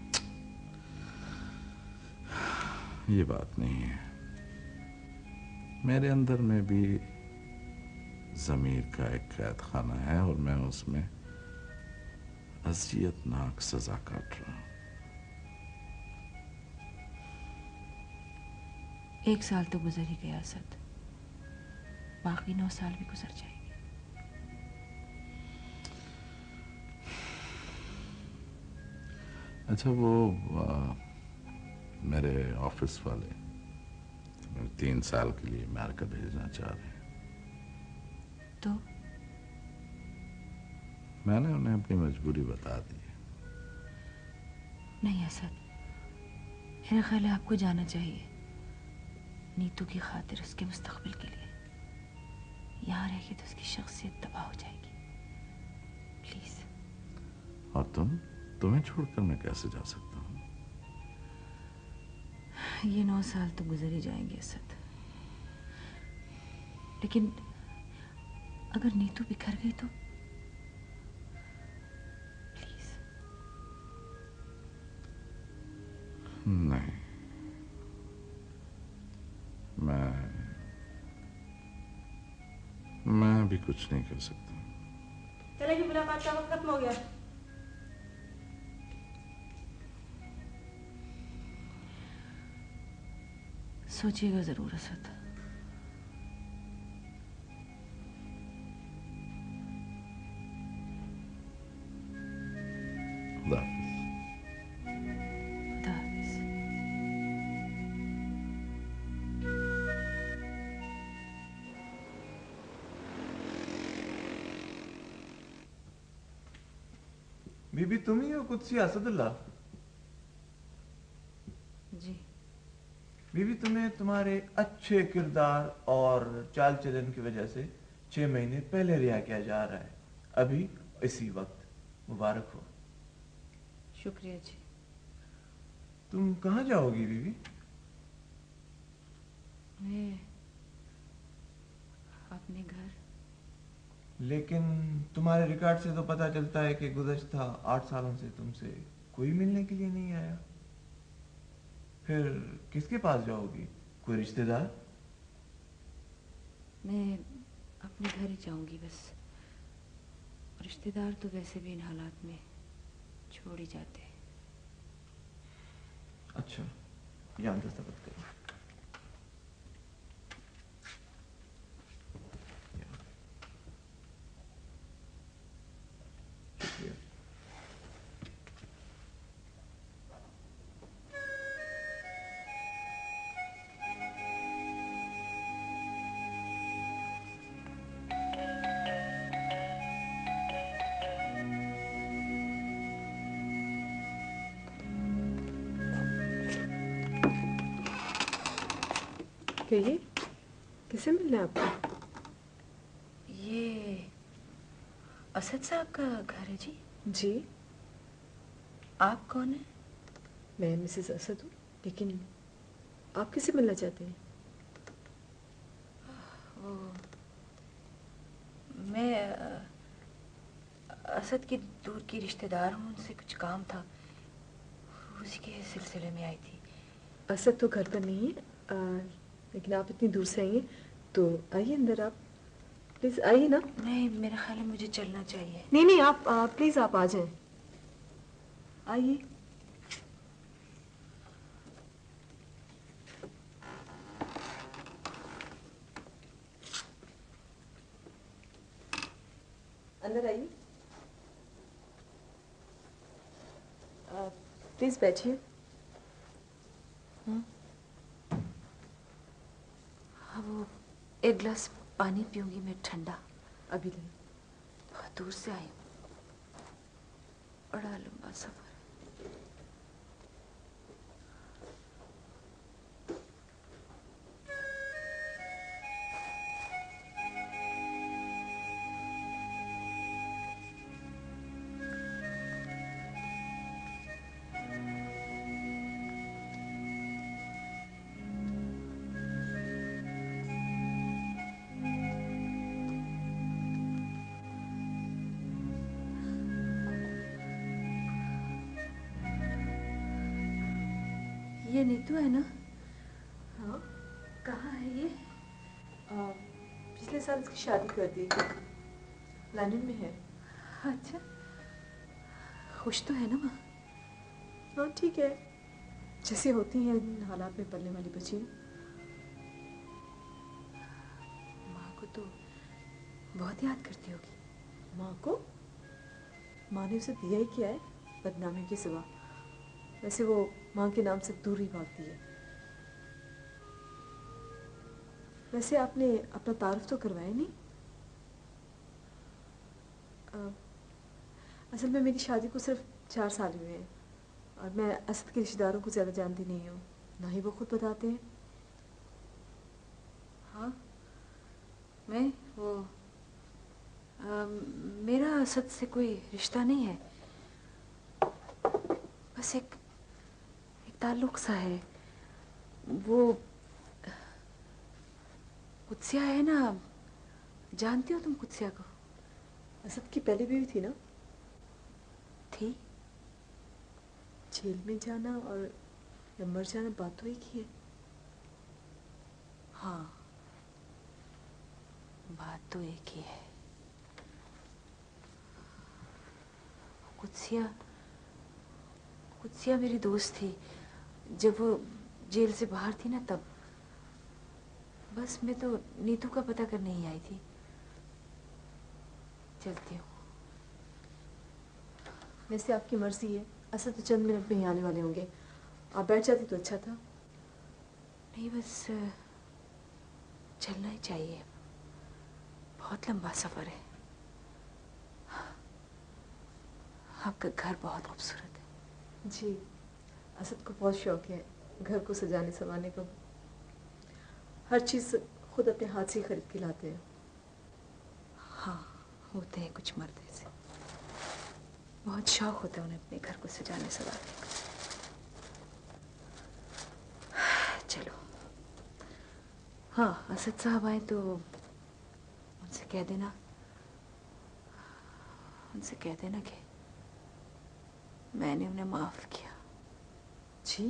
S3: ये बात नहीं है, मेरे अंदर में भी ज़मीर का एक कैद खाना है और मैं उसमें अज़ियतनाक सजा काट रहा हूं।
S1: 1 साल तो गुजर ही गया असद, बाकी 9 साल भी गुजर जाएंगे।
S3: अच्छा, वो मेरे ऑफिस वाले 3 साल के लिए अमेरिका भेजना चाह रहे हैं।
S1: तो
S3: मैंने उन्हें अपनी मजबूरी बता दी।
S1: नहीं असद, मेरा ख्याल है आपको जाना चाहिए। नीतू की खातिर, उसके मुस्तकबिल के लिए। यहाँ रहेगी तो उसकी शख्सियत तबाह हो जाएगी। प्लीज।
S3: और तुम्हें छोड़कर मैं कैसे जा सकता हूँ?
S1: ये 9 साल तो गुजर ही जाएंगे असद, लेकिन अगर नीतू बिखर गई तो प्लीज।
S3: नहीं, मैं अभी कुछ नहीं कर सकता।
S13: चलेगी, मुलाकात का वक्त खत्म हो गया।
S1: सोचिएगा जरूर असद।
S3: खुदा
S1: हाफिज।
S14: बीबी तुम ही हो कुदसी असदुल्ला?
S1: जी।
S14: बीबी तुम्हें तुम्हारे अच्छे किरदार और चाल चलन की वजह से 6 महीने पहले रिहा किया जा रहा है, अभी इसी वक्त। मुबारक हो।
S1: शुक्रिया जी।
S14: तुम कहाँ जाओगी बीबी?
S1: मैं अपने घर।
S14: लेकिन तुम्हारे रिकॉर्ड से तो पता चलता है कि गुज़श्ता 8 सालों से तुमसे कोई मिलने के लिए नहीं आया। फिर किसके पास जाओगी? कोई रिश्तेदार?
S1: मैं अपने घर ही जाऊंगी बस। रिश्तेदार तो वैसे भी इन हालात में छोड़ ही जाते हैं।
S14: अच्छा, यहाँ दस्तखत करो। शुक्रिया।
S15: कहिए, किसे मिलना है आपको?
S1: ये असद साहब का घर है जी?
S15: जी।
S1: आप कौन है?
S15: मैं मिसेस असद हूँ, लेकिन आप किसे मिलना चाहते हैं?
S1: वो मैं असद की दूर की रिश्तेदार हूँ, उनसे कुछ काम था, उसी के सिलसिले में आई थी।
S15: असद तो घर पर नहीं है, लेकिन आप इतनी दूर से आई हैं तो आइए अंदर। आप प्लीज आइए ना।
S1: नहीं, मेरा ख्याल है मुझे चलना चाहिए।
S15: नहीं नहीं, आप प्लीज आप आ जाएं। आइए। अंदर आइए। प्लीज बैठिए।
S1: वो एक गिलास पानी पीऊंगी मैं, ठंडा।
S15: अभी नहीं।
S1: बहुत दूर से आई हूँ, बड़ा लंबा सफर। ये नीतू है ना?
S15: हाँ।
S1: कहाँ है ये?
S15: पिछले साल इसकी शादी कर दी, लंदन में है।
S1: अच्छा, खुश तो है ना माँ?
S15: हाँ ठीक है, जैसे होती हैं इन हालात में पलने वाली बच्ची।
S1: माँ को तो बहुत याद करती होगी।
S15: माँ को? माँ ने उसे दिया ही क्या है बदनामी के सिवा। वैसे वो माँ के नाम से दूर ही भागती है। वैसे आपने अपना तारुफ तो करवाया नहीं? असल में मेरी शादी को सिर्फ 4 साल हुए हैं और मैं असद के रिश्तेदारों को ज़्यादा जानती नहीं हूँ, ना ही वो खुद बताते हैं।
S1: हाँ, मैं वो मेरा असद से कोई रिश्ता नहीं है, बस एक ताल्लुक सा है। वो कुत्सिया है ना, जानती हो तुम कुत्सिया को?
S15: असद की पहली बीवी थी ना?
S1: थी।
S15: जेल में जाना और या मर जाना बात तो एक ही है।
S1: हाँ, बात तो एक ही है। कुत्सिया मेरी दोस्त थी जब वो जेल से बाहर थी ना, तब। बस मैं तो नीतू का पता करने ही आई थी। चलती हूँ।
S15: वैसे आपकी मर्जी है, असद तो चंद मिनट में ही आने वाले होंगे, आप बैठ जाती तो अच्छा था।
S1: नहीं, बस चलना ही चाहिए, बहुत लंबा सफर है। आपका घर बहुत खूबसूरत है।
S15: जी, असद को बहुत शौक है घर को सजाने संवारने का। हर चीज़ खुद अपने हाथ से खरीद के लाते हैं।
S1: हाँ, होते हैं कुछ मर्द ऐसे, बहुत शौक होता है उन्हें अपने घर को सजाने संवारने का। चलो, हाँ, असद साहब आए तो उनसे कह देना कि मैंने उन्हें माफ किया।
S15: जी?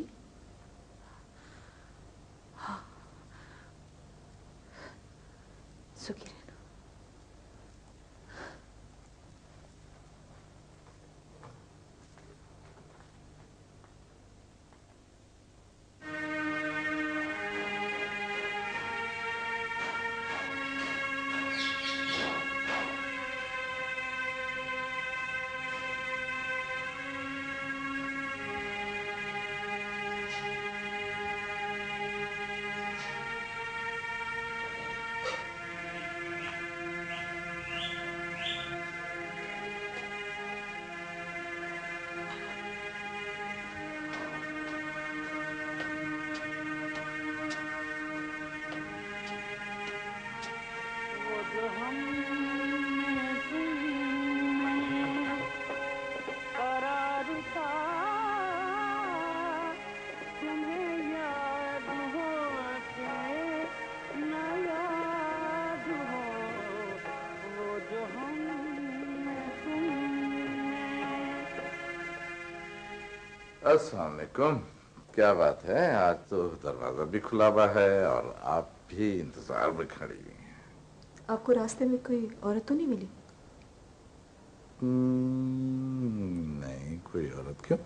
S1: हाँ, सुखी रहना।
S3: अस्सलाम वालेकुम। क्या बात है, आज तो दरवाजा भी खुला हुआ है और आप भी इंतजार में खड़ी हुई हैं।
S15: आपको रास्ते में कोई औरत तो नहीं मिली?
S3: नहीं, कोई औरत क्यों?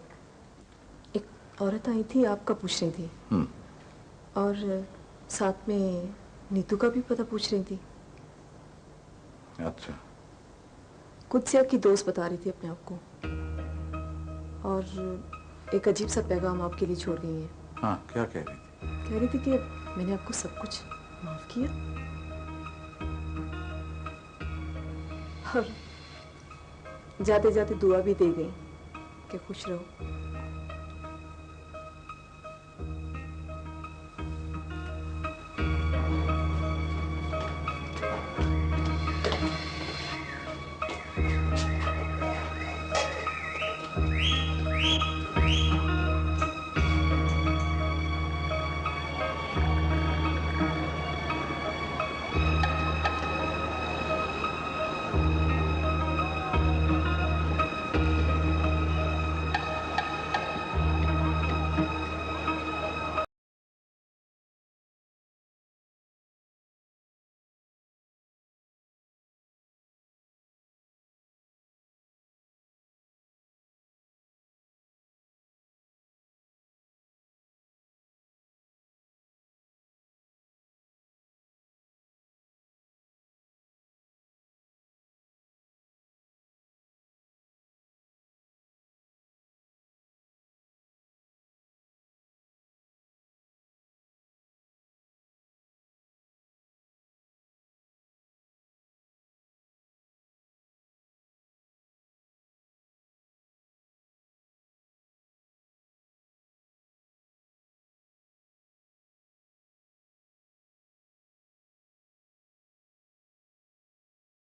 S15: एक औरत आई थी, आपका पूछ रही थी। और साथ में नीतू का भी पता पूछ रही थी।
S3: अच्छा।
S15: कुत्सिया की दोस्त बता रही थी अपने आप को, और एक अजीब सा पैगाम आपके लिए छोड़ गई है।
S3: हाँ, क्या कह रही थी?
S15: कह रही थी कि मैंने आपको सब कुछ माफ किया और जाते जाते दुआ भी दे गई कि खुश रहो।